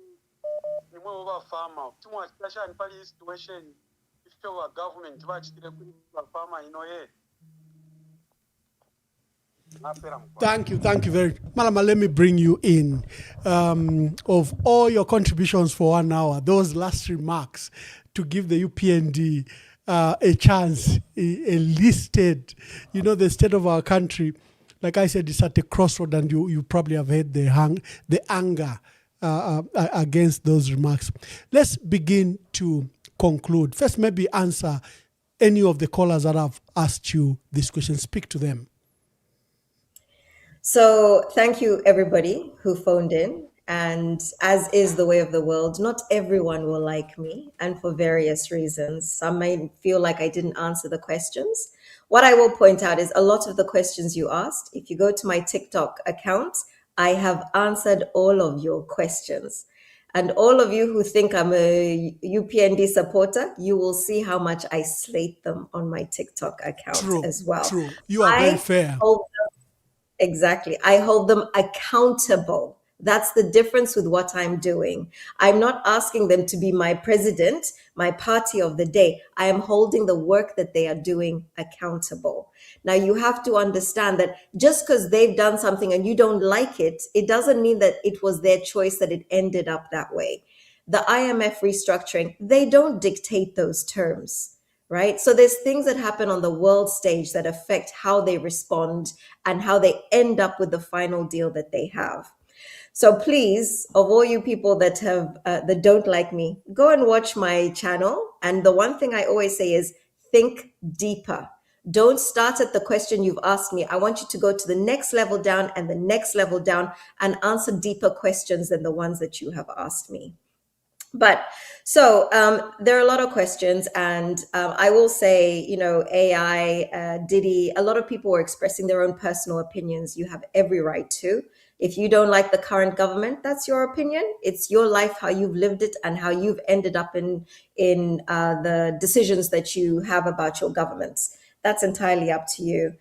ni mwe ba farmer tumwa special pali situation if your government bachitire kuri ba farmer inoye. Thank you very much. Malama, let me bring you in. Of all your contributions for 1 hour, those last remarks to give the UPND a chance, a listed, the state of our country, like I said, it's at a crossroad, and you probably have heard the anger against those remarks. Let's begin to conclude. First, maybe answer any of the callers that have asked you this question. Speak to them. So thank you, everybody who phoned in. And as is the way of the world, not everyone will like me, and for various reasons. Some may feel like I didn't answer the questions. What I will point out is a lot of the questions you asked, if you go to my TikTok account, I have answered all of your questions. And all of you who think I'm a UPND supporter, you will see how much I slate them on my TikTok account as well. True. You are very fair. Exactly. I hold them accountable. That's the difference with what I'm doing. I'm not asking them to be my president, my party of the day. I am holding the work that they are doing accountable. Now, you have to understand that just because they've done something and you don't like it, it doesn't mean that it was their choice that it ended up that way. The IMF restructuring, they don't dictate those terms. Right? So there's things that happen on the world stage that affect how they respond and how they end up with the final deal that they have. So please, of all you people that have that don't like me, go and watch my channel. And the one thing I always say is think deeper. Don't start at the question you've asked me. I want you to go to the next level down and the next level down and answer deeper questions than the ones that you have asked me. But so there are a lot of questions, and I will say, AI, Diddy, a lot of people were expressing their own personal opinions. You have every right to. If you don't like the current government, that's your opinion. It's your life, how you've lived it, and how you've ended up in the decisions that you have about your governments. That's entirely up to you.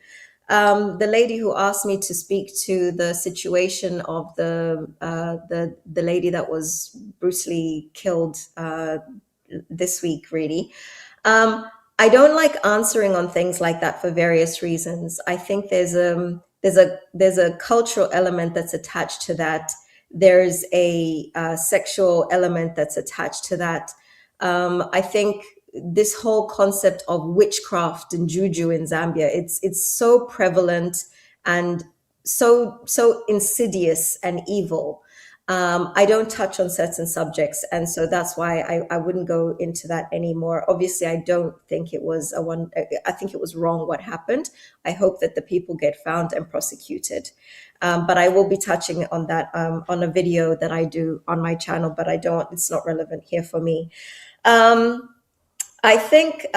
The lady who asked me to speak to the situation of the lady that was brutally killed this week, really. I don't like answering on things like that for various reasons. I think there's a cultural element that's attached to that. There's a sexual element that's attached to that. I think this whole concept of witchcraft and juju in Zambia, it's so prevalent and so insidious and evil. I don't touch on certain subjects, and so that's why I wouldn't go into that anymore. Obviously, I don't think it was I think it was wrong what happened. I hope that the people get found and prosecuted. But I will be touching on that on a video that I do on my channel, but it's not relevant here for me. I think,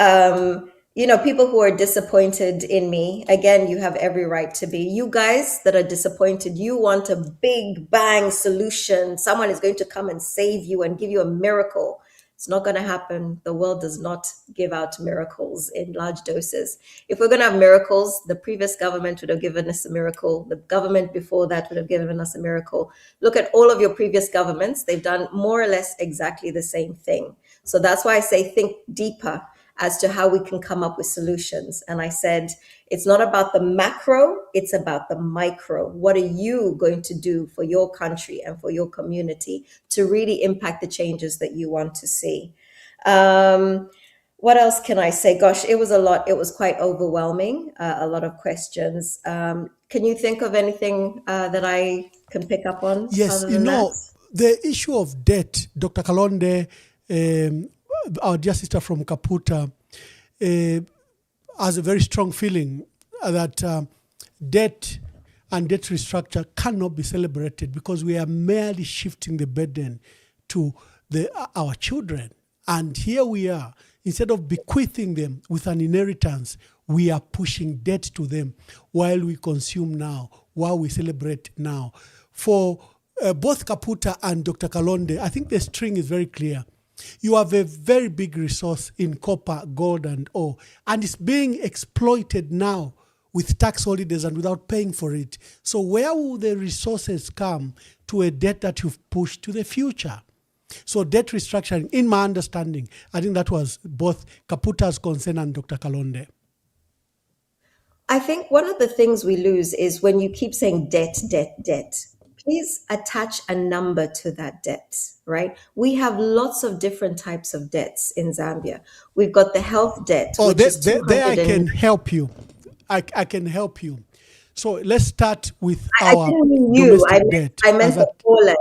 people who are disappointed in me, again, you have every right to be. You guys that are disappointed, you want a big bang solution. Someone is going to come and save you and give you a miracle. It's not going to happen. The world does not give out miracles in large doses. If we're going to have miracles, the previous government would have given us a miracle. The government before that would have given us a miracle. Look at all of your previous governments. They've done more or less exactly the same thing. So that's why I say think deeper as to how we can come up with solutions. And I said, it's not about the macro, it's about the micro. What are you going to do for your country and for your community to really impact the changes that you want to see? What else can I say? Gosh, it was a lot. It was quite overwhelming, a lot of questions. Can you think of anything that I can pick up on? Yes, the issue of debt, Dr. Kalonde, our dear sister from Kaputa, has a very strong feeling that debt and debt restructure cannot be celebrated because we are merely shifting the burden to our children. And here we are, instead of bequeathing them with an inheritance, we are pushing debt to them while we consume now, while we celebrate now. For both Kaputa and Dr. Kalonde, I think the string is very clear. You have a very big resource in copper, gold, and ore, and it's being exploited now with tax holidays and without paying for it. So where will the resources come to a debt that you've pushed to the future? So debt restructuring, in my understanding, I think that was both Kaputa's concern and Dr. Kalonde. I think one of the things we lose is when you keep saying debt, debt, debt. Please attach a number to that debt, right? We have lots of different types of debts in Zambia. We've got the health debt, which is 200 there I can help you. I can help you. So let's start with our I didn't mean you. domestic debt. I meant the callers.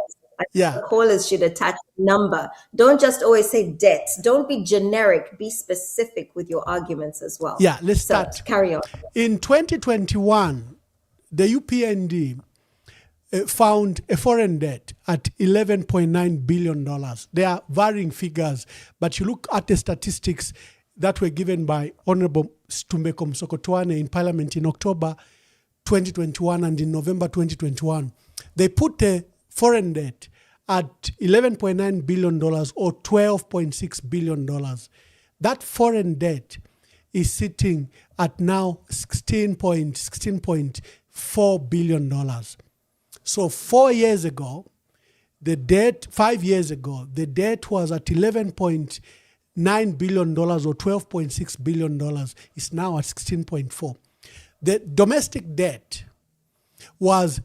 Yeah. The callers should attach a number. Don't just always say debt. Don't be generic. Be specific with your arguments as well. Yeah, let's start. Carry on. In 2021, the UPND found a foreign debt at $11.9 billion. There are varying figures, but you look at the statistics that were given by Honorable Stumbeko Msokotwane in Parliament in October 2021 and in November 2021. They put the foreign debt at $11.9 billion or $12.6 billion. That foreign debt is sitting at now $16.4 billion. So 5 years ago, the debt was at $11.9 billion or $12.6 billion. It's now at 16.4. The domestic debt was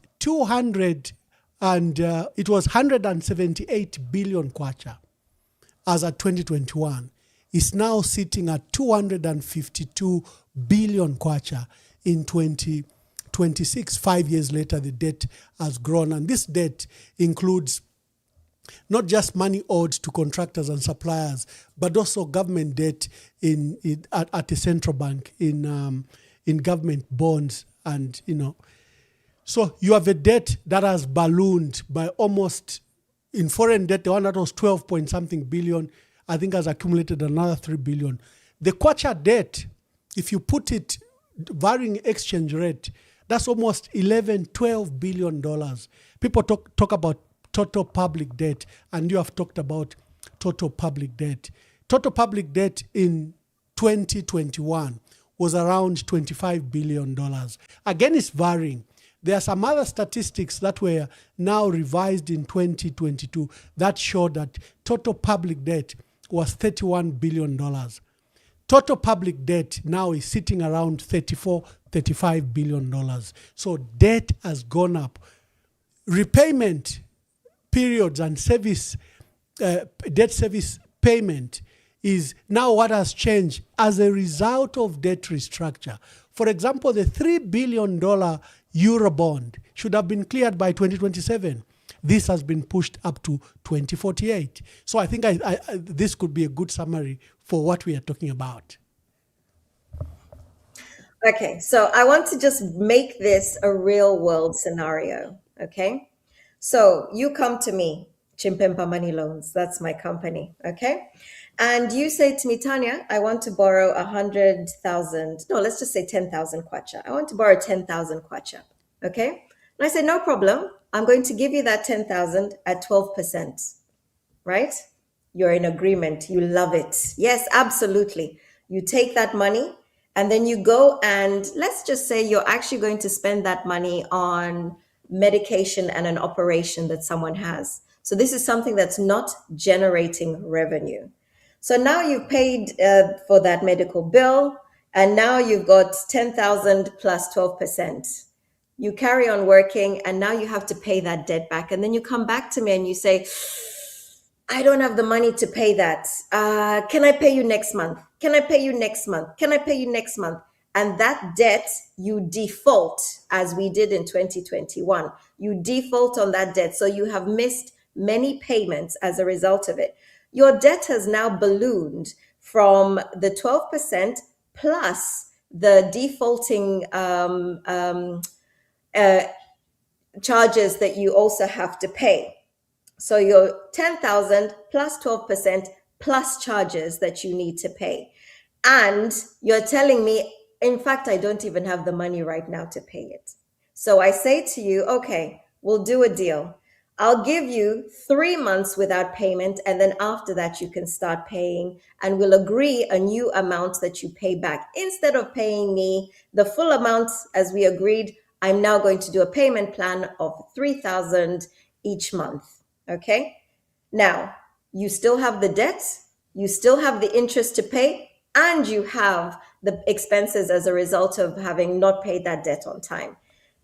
it was 178 billion kwacha as at 2021. It's now sitting at 252 billion kwacha in 2026. 5 years later, the debt has grown. And this debt includes not just money owed to contractors and suppliers, but also government debt at the central bank in government bonds. And, so you have a debt that has ballooned by almost, in foreign debt, the one that was 12 point something billion, I think has accumulated another 3 billion. The kwacha debt, if you put it varying exchange rate, that's almost $12 billion. People talk about total public debt, and you have talked about total public debt. Total public debt in 2021 was around $25 billion. Again, it's varying. There are some other statistics that were now revised in 2022 that show that total public debt was $31 billion. Total public debt now is sitting around $35 billion. So debt has gone up. Repayment periods and debt service payment is now what has changed as a result of debt restructure. For example, the $3 billion Eurobond should have been cleared by 2027. This has been pushed up to 2048. So I think this could be a good summary for what we are talking about. Okay, so I want to just make this a real world scenario, okay? So you come to me, Chimpempa Money Loans, that's my company, okay? And you say to me, Tanya, I want to borrow 100,000, no, let's just say 10,000 kwacha. I want to borrow 10,000 kwacha, okay? And I say, no problem. I'm going to give you that 10,000 at 12%, right? You're in agreement. You love it. Yes, absolutely. You take that money and then you go and let's just say you're actually going to spend that money on medication and an operation that someone has. So this is something that's not generating revenue. So now you've paid for that medical bill, and now you've got 10,000 plus 12%. You carry on working, and now you have to pay that debt back. And then you come back to me and you say, I don't have the money to pay that. Can I pay you next month? Can I pay you next month? Can I pay you next month? And that debt, you default, as we did in 2021. You default on that debt. So you have missed many payments as a result of it. Your debt has now ballooned from the 12% plus the defaulting charges that you also have to pay. So your 10,000 plus 12% plus charges that you need to pay. And you're telling me In fact, I don't even have the money right now to pay it. So I say to you, okay, we'll do a deal. I'll give you 3 months without payment, and then after that, you can start paying, and we'll agree a new amount that you pay back. Instead of paying me the full amount as we agreed, I'm now going to do a payment plan of 3,000 each month. Okay? Now, you still have the debt, you still have the interest to pay, and you have the expenses as a result of having not paid that debt on time.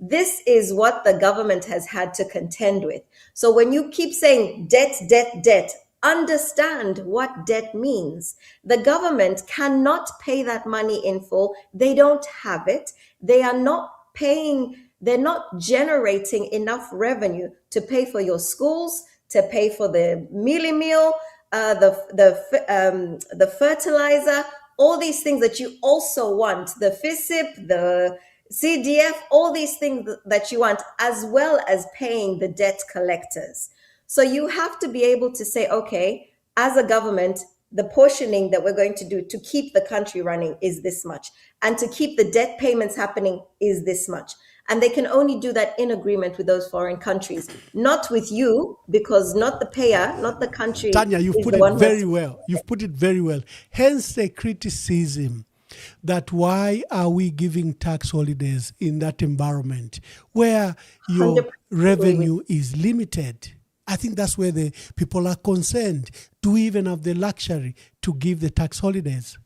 This is what the government has had to contend with. So when you keep saying debt, debt, debt, understand what debt means. The government cannot pay that money in full. They don't have it. They are not paying, they're not generating enough revenue to pay for your schools, to pay for the mealie meal, the fertilizer, all these things that you also want, the FISIP, the CDF, all these things that you want, as well as paying the debt collectors. So you have to be able to say, okay, as a government, the portioning that we're going to do to keep the country running is this much, and to keep the debt payments happening is this much. And they can only do that in agreement with those foreign countries, not with you, because not the payer, not the country. Tanya, you've put it very well. You've put it very well. Hence the criticism that why are we giving tax holidays in that environment where your revenue is limited? I think that's where the people are concerned. Do we even have the luxury to give the tax holidays?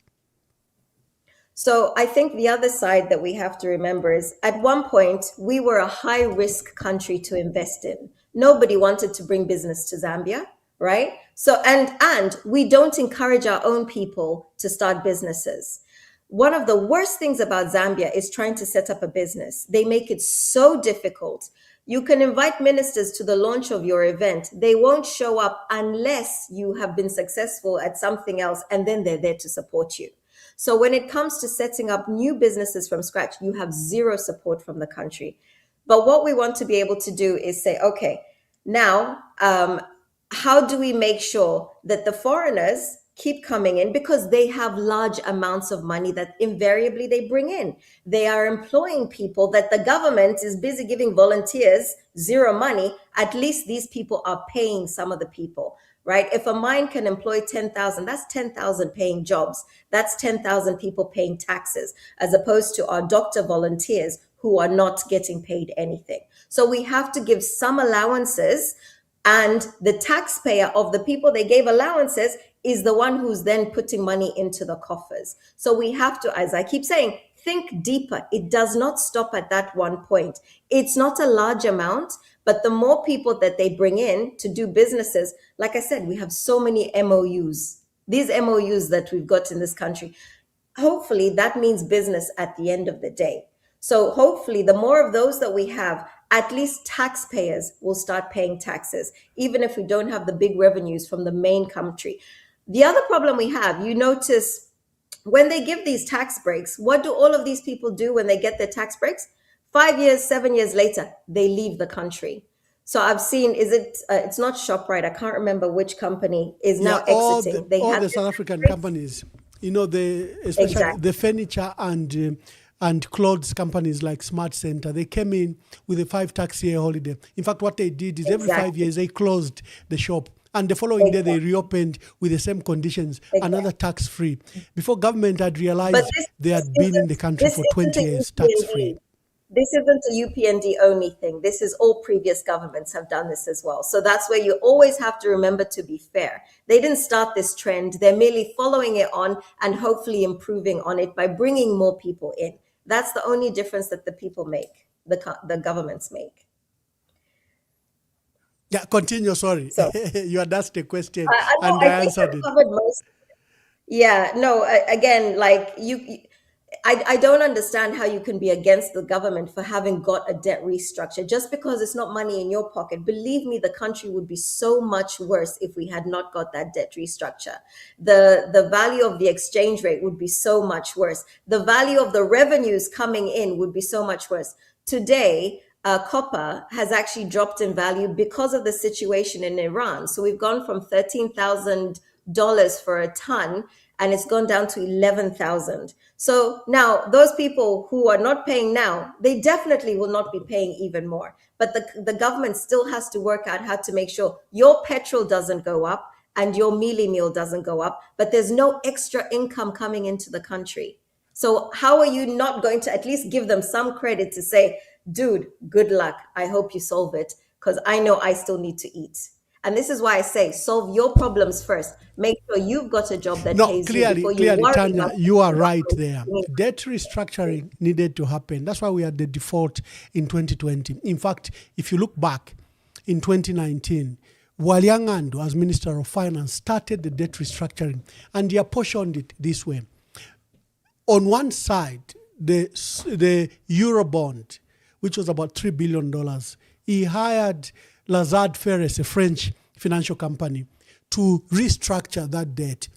So I think the other side that we have to remember is at one point, we were a high risk country to invest in. Nobody wanted to bring business to Zambia, right? So, and we don't encourage our own people to start businesses. One of the worst things about Zambia is trying to set up a business. They make it so difficult. You can invite ministers to the launch of your event. They won't show up unless you have been successful at something else, and then they're there to support you. So when it comes to setting up new businesses from scratch, you have zero support from the country. But what we want to be able to do is say, okay, now, how do we make sure that the foreigners keep coming in, because they have large amounts of money that invariably they bring in. They are employing people that the government is busy giving volunteers zero money. At least these people are paying some of the people, right? If a mine can employ 10,000, that's 10,000 paying jobs. That's 10,000 people paying taxes, as opposed to our doctor volunteers who are not getting paid anything. So we have to give some allowances, and the taxpayer of the people they gave allowances is the one who's then putting money into the coffers. So we have to, as I keep saying, think deeper. It does not stop at that one point. It's not a large amount, but the more people that they bring in to do businesses, like I said, we have so many MOUs. These MOUs that we've got in this country, hopefully that means business at the end of the day. So hopefully the more of those that we have, at least taxpayers will start paying taxes, even if we don't have the big revenues from the main country. The other problem we have, you notice when they give these tax breaks, what do all of these people do when they get their tax breaks? 5 years, 7 years later, they leave the country. So I've seen, it's not ShopRite, I can't remember which company is now exiting. All the South African companies, especially exactly. The furniture and clothes companies like Smart Center, they came in with a 5 tax year holiday. In fact, what they did is every 5 years, they closed the shop. And the following day, they reopened with the same conditions, another tax-free. Before government had realized they had been in the country for 20 years tax-free. This isn't a UPND only thing. This is all previous governments have done this as well. So that's where you always have to remember to be fair. They didn't start this trend. They're merely following it on and hopefully improving on it by bringing more people in. That's the only difference that the people make, the governments make. Yeah, continue. Sorry, so, you had asked a question and I answered it. Yeah, no. Again, like I don't understand how you can be against the government for having got a debt restructure just because it's not money in your pocket. Believe me, the country would be so much worse if we had not got that debt restructure. The value of the exchange rate would be so much worse. The value of the revenues coming in would be so much worse. Today, copper has actually dropped in value because of the situation in Iran. So we've gone from 13,000 for a ton, and it's gone down to 11,000. So now those people who are not paying now, they definitely will not be paying even more. But the government still has to work out how to make sure your petrol doesn't go up and your mealie meal doesn't go up, but there's no extra income coming into the country. So how are you not going to at least give them some credit to say, dude, good luck. I hope you solve it, because I know I still need to eat. And this is why I say solve your problems first. Make sure you've got a job that No, pays you clearly, before you clearly, worry Tanya, about you are right there. Debt restructuring needed to happen. That's why we had the default in 2020. In fact, if you look back in 2019, Walyangandu, as Minister of Finance, started the debt restructuring, and he apportioned it this way. On one side, the Eurobond, which was about $3 billion, he hired Lazard Ferres, a French financial company, to restructure that debt.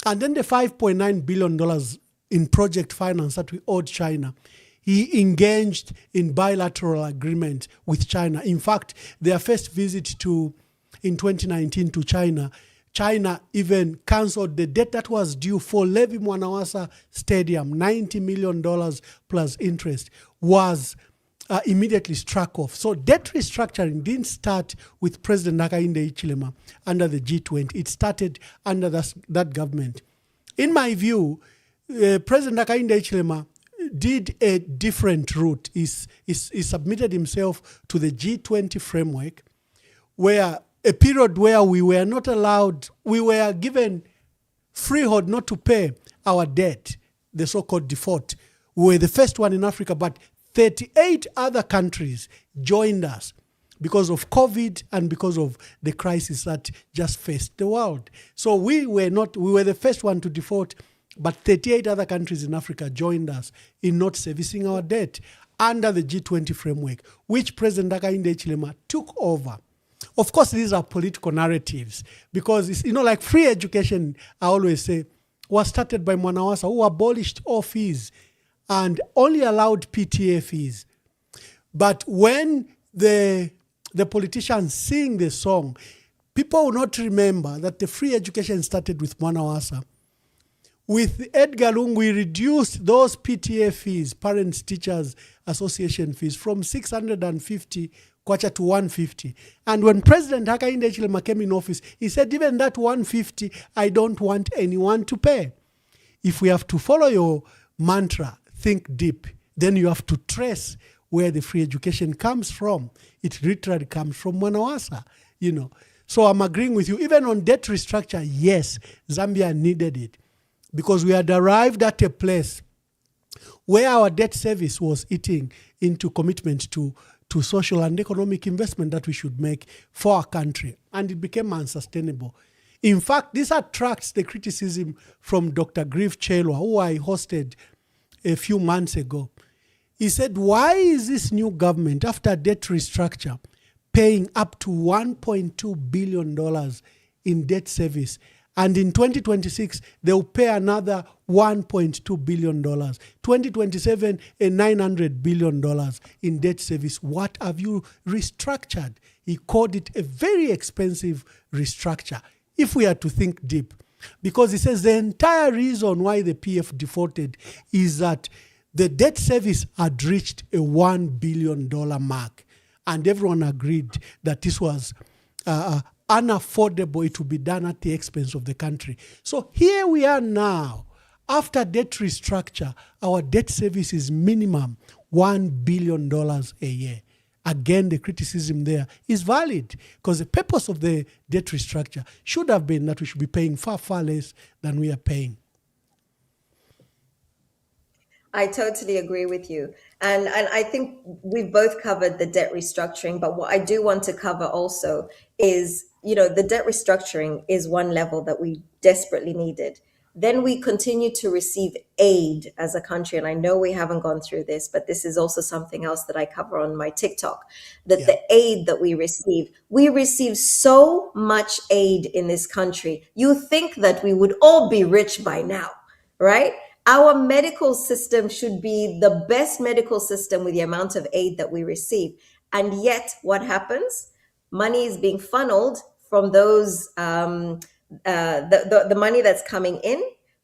And then the $5.9 billion in project finance that we owed China, he engaged in bilateral agreement with China. In fact, their first visit in 2019 to China, China even cancelled the debt that was due for Levi Mwanawasa Stadium, $90 million plus interest, was immediately struck off. So debt restructuring didn't start with President Hakainde Hichilema under the G20. It started under that government. In my view, President Hakainde Hichilema did a different route. He submitted himself to the G20 framework, where a period where we were not allowed, we were given freehold not to pay our debt, the so-called default. We were the first one in Africa, but 38 other countries joined us because of COVID and because of the crisis that just faced the world. So we were the first one to default, but 38 other countries in Africa joined us in not servicing our debt under the G20 framework, which President Hakainde Hichilema took over. Of course, these are political narratives because, it's, like free education, I always say, was started by Mwanawasa, who abolished all fees and only allowed PTA fees. But when the politicians sing the song, people will not remember that the free education started with Mwanawasa. With Edgar Lungu, we reduced those PTA fees, Parents Teachers Association fees, from 650 kwacha to 150. And when President Hakainde Hichilema came in office, he said, even that 150, I don't want anyone to pay. If we have to follow your mantra, think deep, then you have to trace where the free education comes from. It literally comes from Mwanawasa, So I'm agreeing with you. Even on debt restructure, yes, Zambia needed it because we had arrived at a place where our debt service was eating into commitment to social and economic investment that we should make for our country, and it became unsustainable. In fact, this attracts the criticism from Dr. Griff Chelwa, who I hosted a few months ago. He said, why is this new government, after debt restructure, paying up to $1.2 billion in debt service? And in 2026, they'll pay another $1.2 billion. 2027, $900 billion in debt service. What have you restructured? He called it a very expensive restructure, if we are to think deep. Because he says the entire reason why the PF defaulted is that the debt service had reached a $1 billion mark. And everyone agreed that this was unaffordable. It would be done at the expense of the country. So here we are now. After debt restructure, our debt service is minimum $1 billion a year. Again, the criticism there is valid because the purpose of the debt restructure should have been that we should be paying far, far less than we are paying. I totally agree with you. And I think we've both covered the debt restructuring, but what I do want to cover also is, the debt restructuring is one level that we desperately needed. Then we continue to receive aid as a country. And I know we haven't gone through this, but this is also something else that I cover on my TikTok, that the aid that we receive so much aid in this country. You think that we would all be rich by now, right? Our medical system should be the best medical system with the amount of aid that we receive. And yet what happens? Money is being funneled from those the money that's coming in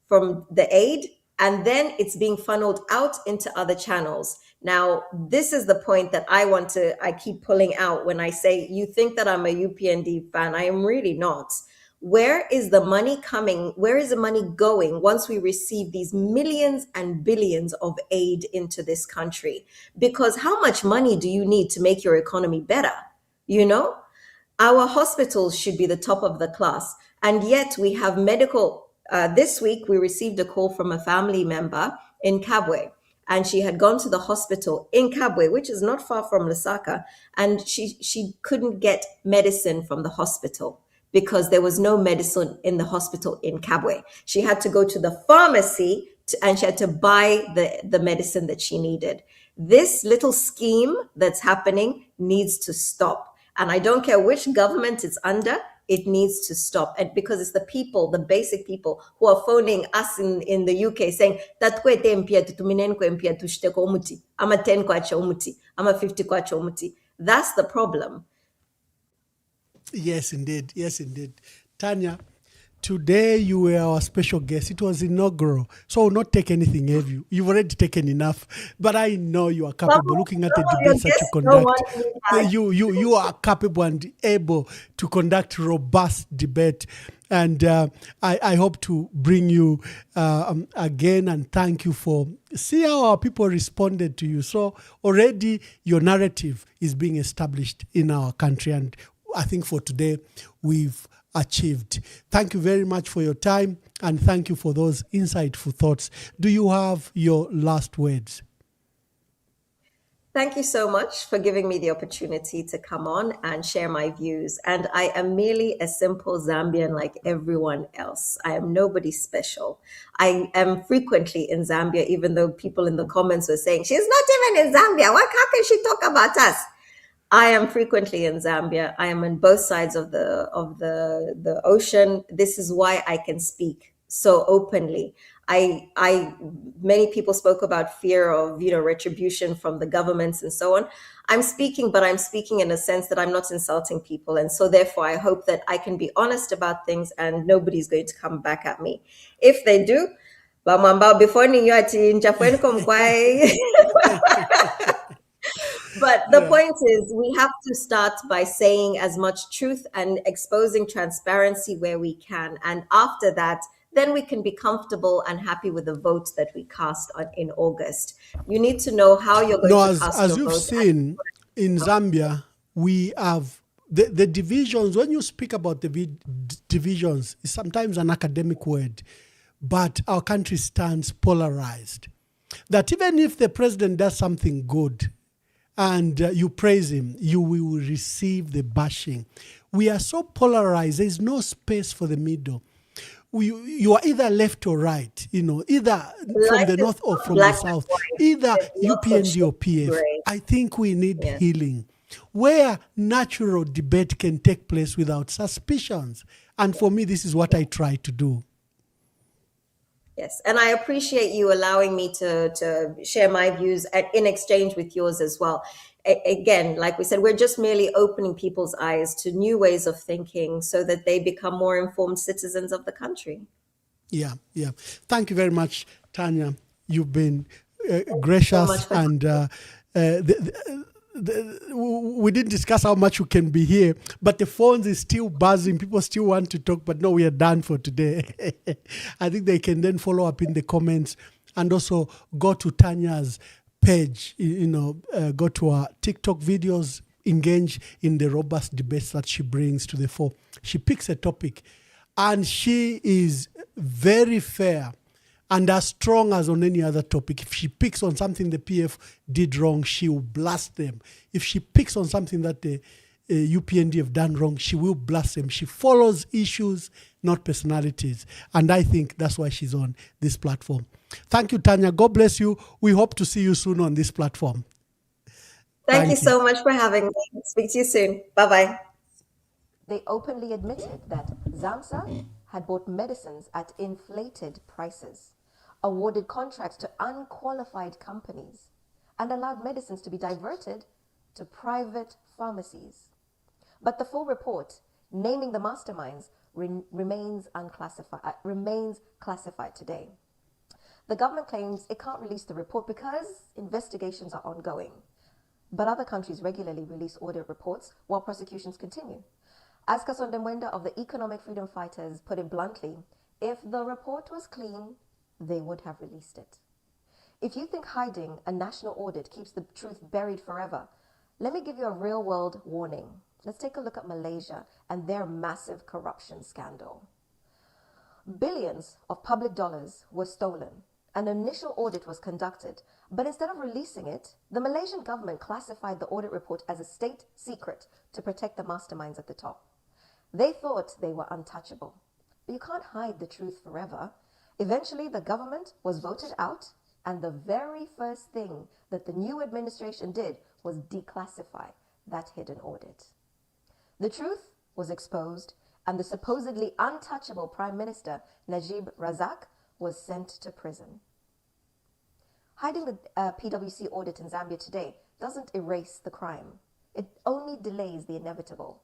from the aid, and then it's being funneled out into other channels. Now, this is the point that I keep pulling out when I say, you think that I'm a UPND fan. I am really not. Where is the money coming? Where is the money going once we receive these millions and billions of aid into this country? Because how much money do you need to make your economy better? You know, our hospitals should be the top of the class. And yet we have medical. This week, we received a call from a family member in Kabwe, and she had gone to the hospital in Kabwe, which is not far from Lusaka, and she couldn't get medicine from the hospital because there was no medicine in the hospital in Kabwe. She had to go to the pharmacy and she had to buy the medicine that she needed. This little scheme that's happening needs to stop. And I don't care which government it's under, it needs to stop. And because it's the people, the basic people who are phoning us in the UK saying, "Tatkwete mpia tutuminenko mpia tushteko umuti, ama 10 kwacha umuti, ama 50 kwacha umuti." That's the problem. Yes, indeed. Yes, indeed. Tanya, today you were our special guest. It was inaugural, so I'll not take anything heavy. You've already taken enough, but I know you are capable. Looking at the debates that you conduct, you are capable and able to conduct robust debate. And I hope to bring you again and thank you for see how our people responded to you. So already your narrative is being established in our country, and I think for today we've achieved. Thank you very much for your time, and thank you for those insightful thoughts. Do you have your last words? Thank you so much for giving me the opportunity to come on and share my views. And I am merely a simple Zambian like everyone else. I am nobody special. I am frequently in Zambia, even though people in the comments were saying, she's not even in Zambia. How can she talk about us? I am frequently in Zambia. I am on both sides of the ocean. This is why I can speak so openly. Many people spoke about fear of, retribution from the governments and so on. I'm speaking, but I'm speaking in a sense that I'm not insulting people. And so therefore, I hope that I can be honest about things and nobody's going to come back at me. If they do, but the point is, we have to start by saying as much truth and exposing transparency where we can. And after that, then we can be comfortable and happy with the vote that we cast in August. You need to know how you're going to cast as your you've vote. seen in Zambia, we have the divisions. When you speak about the divisions, it's sometimes an academic word, but our country stands polarized. That even if the president does something good, and you praise him, you will receive the bashing. We are so polarized, there's no space for the middle. You are either left or right, either from the north or from the south, either UPND or PF. I think we need healing, where natural debate can take place without suspicions. And for me, this is what I try to do. Yes, and I appreciate you allowing me to share my views in exchange with yours as well. Again, like we said, we're just merely opening people's eyes to new ways of thinking so that they become more informed citizens of the country. Yeah. Thank you very much, Tanya. You've been gracious, so and we didn't discuss how much you can be here, but the phones is still buzzing. People still want to talk, but no, we are done for today. I think they can then follow up in the comments and also go to Tanya's page, go to her TikTok videos, engage in the robust debates that she brings to the fore. She picks a topic and she is very fair and as strong as on any other topic. If she picks on something the PF did wrong, she will blast them. If she picks on something that the UPND have done wrong, she will blast them. She follows issues, not personalities. And I think that's why she's on this platform. Thank you, Tanya. God bless you. We hope to see you soon on this platform. Thank you so much for having me. Speak to you soon. Bye-bye. They openly admitted that ZAMSA had bought medicines at inflated prices, awarded contracts to unqualified companies, and allowed medicines to be diverted to private pharmacies. But the full report, naming the masterminds, remains classified today. The government claims it can't release the report because investigations are ongoing. But other countries regularly release audit reports while prosecutions continue. As Kasonde Mwenda of the Economic Freedom Fighters put it bluntly, if the report was clean, they would have released it. If you think hiding a national audit keeps the truth buried forever, let me give you a real-world warning. Let's take a look at Malaysia and their massive corruption scandal. Billions of public dollars were stolen. An initial audit was conducted, but instead of releasing it, the Malaysian government classified the audit report as a state secret to protect the masterminds at the top. They thought they were untouchable. But you can't hide the truth forever. Eventually, the government was voted out, and the very first thing that the new administration did was declassify that hidden audit. The truth was exposed, and the supposedly untouchable Prime Minister, Najib Razak, was sent to prison. Hiding the PwC audit in Zambia today doesn't erase the crime. It only delays the inevitable.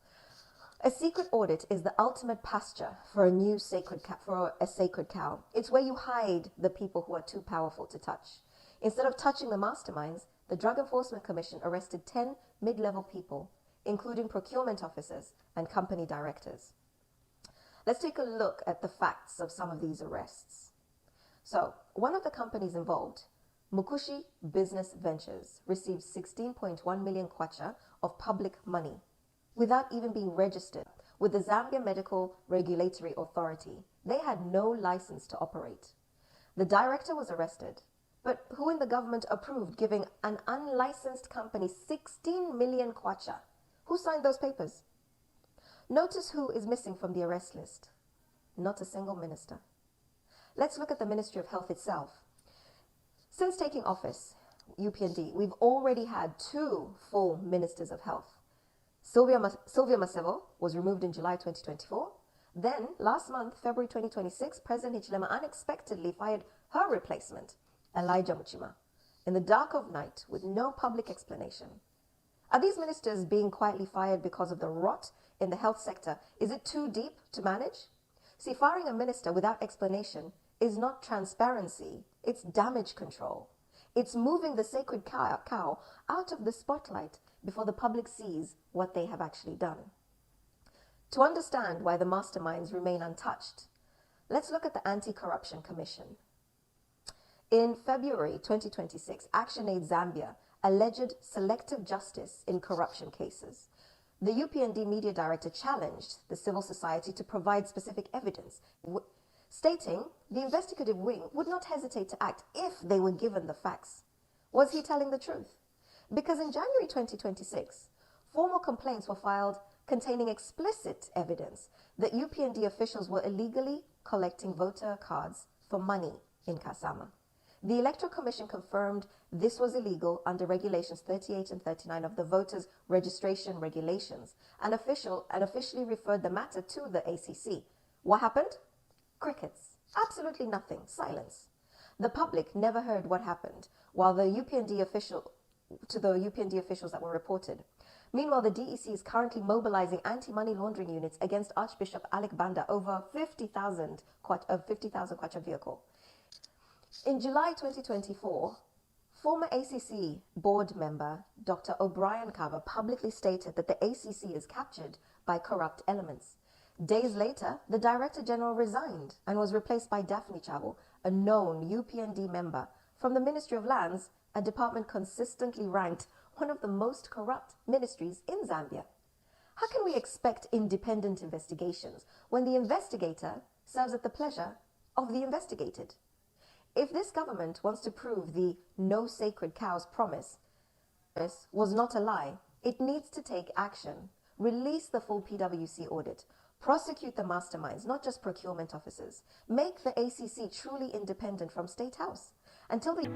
A secret audit is the ultimate pasture for a sacred cow. It's where you hide the people who are too powerful to touch. Instead of touching the masterminds, the Drug Enforcement Commission arrested 10 mid-level people, including procurement officers and company directors. Let's take a look at the facts of some of these arrests. So, one of the companies involved, Mukushi Business Ventures, received 16.1 million kwacha of public money without even being registered with the Zambia Medical Regulatory Authority. They had no license to operate. The director was arrested, but who in the government approved giving an unlicensed company 16 million kwacha? Who signed those papers? Notice who is missing from the arrest list. Not a single minister. Let's look at the Ministry of Health itself. Since taking office, UPND, we've already had 2 full ministers of health. Sylvia Masevo was removed in July 2024. Then, last month, February 2026, President Hichilema unexpectedly fired her replacement, Elijah Muchima, in the dark of night with no public explanation. Are these ministers being quietly fired because of the rot in the health sector? Is it too deep to manage? See, firing a minister without explanation is not transparency, it's damage control. It's moving the sacred cow out of the spotlight before the public sees what they have actually done. To understand why the masterminds remain untouched, let's look at the Anti-Corruption Commission. In February 2026, ActionAid Zambia alleged selective justice in corruption cases. The UPND media director challenged the civil society to provide specific evidence, stating the investigative wing would not hesitate to act if they were given the facts. Was he telling the truth? Because in January 2026, formal complaints were filed containing explicit evidence that UPND officials were illegally collecting voter cards for money in Kasama. The Electoral Commission confirmed this was illegal under Regulations 38 and 39 of the Voters Registration Regulations and officially referred the matter to the ACC. What happened? Crickets. Absolutely nothing. Silence. The public never heard what happened, while the UPND officials that were reported. Meanwhile, the DEC is currently mobilizing anti-money laundering units against Archbishop Alec Banda over 50,000 kwacha vehicle. In July 2024, former ACC board member Dr. O'Brien Carver publicly stated that the ACC is captured by corrupt elements. Days later, the Director General resigned and was replaced by Daphne Chabo, a known UPND member from the Ministry of Lands, a department consistently ranked one of the most corrupt ministries in Zambia. How can we expect independent investigations when the investigator serves at the pleasure of the investigated? If this government wants to prove the no sacred cows promise was not a lie, it needs to take action. Release the full PwC audit. Prosecute the masterminds, not just procurement officers. Make the ACC truly independent from State House. Until the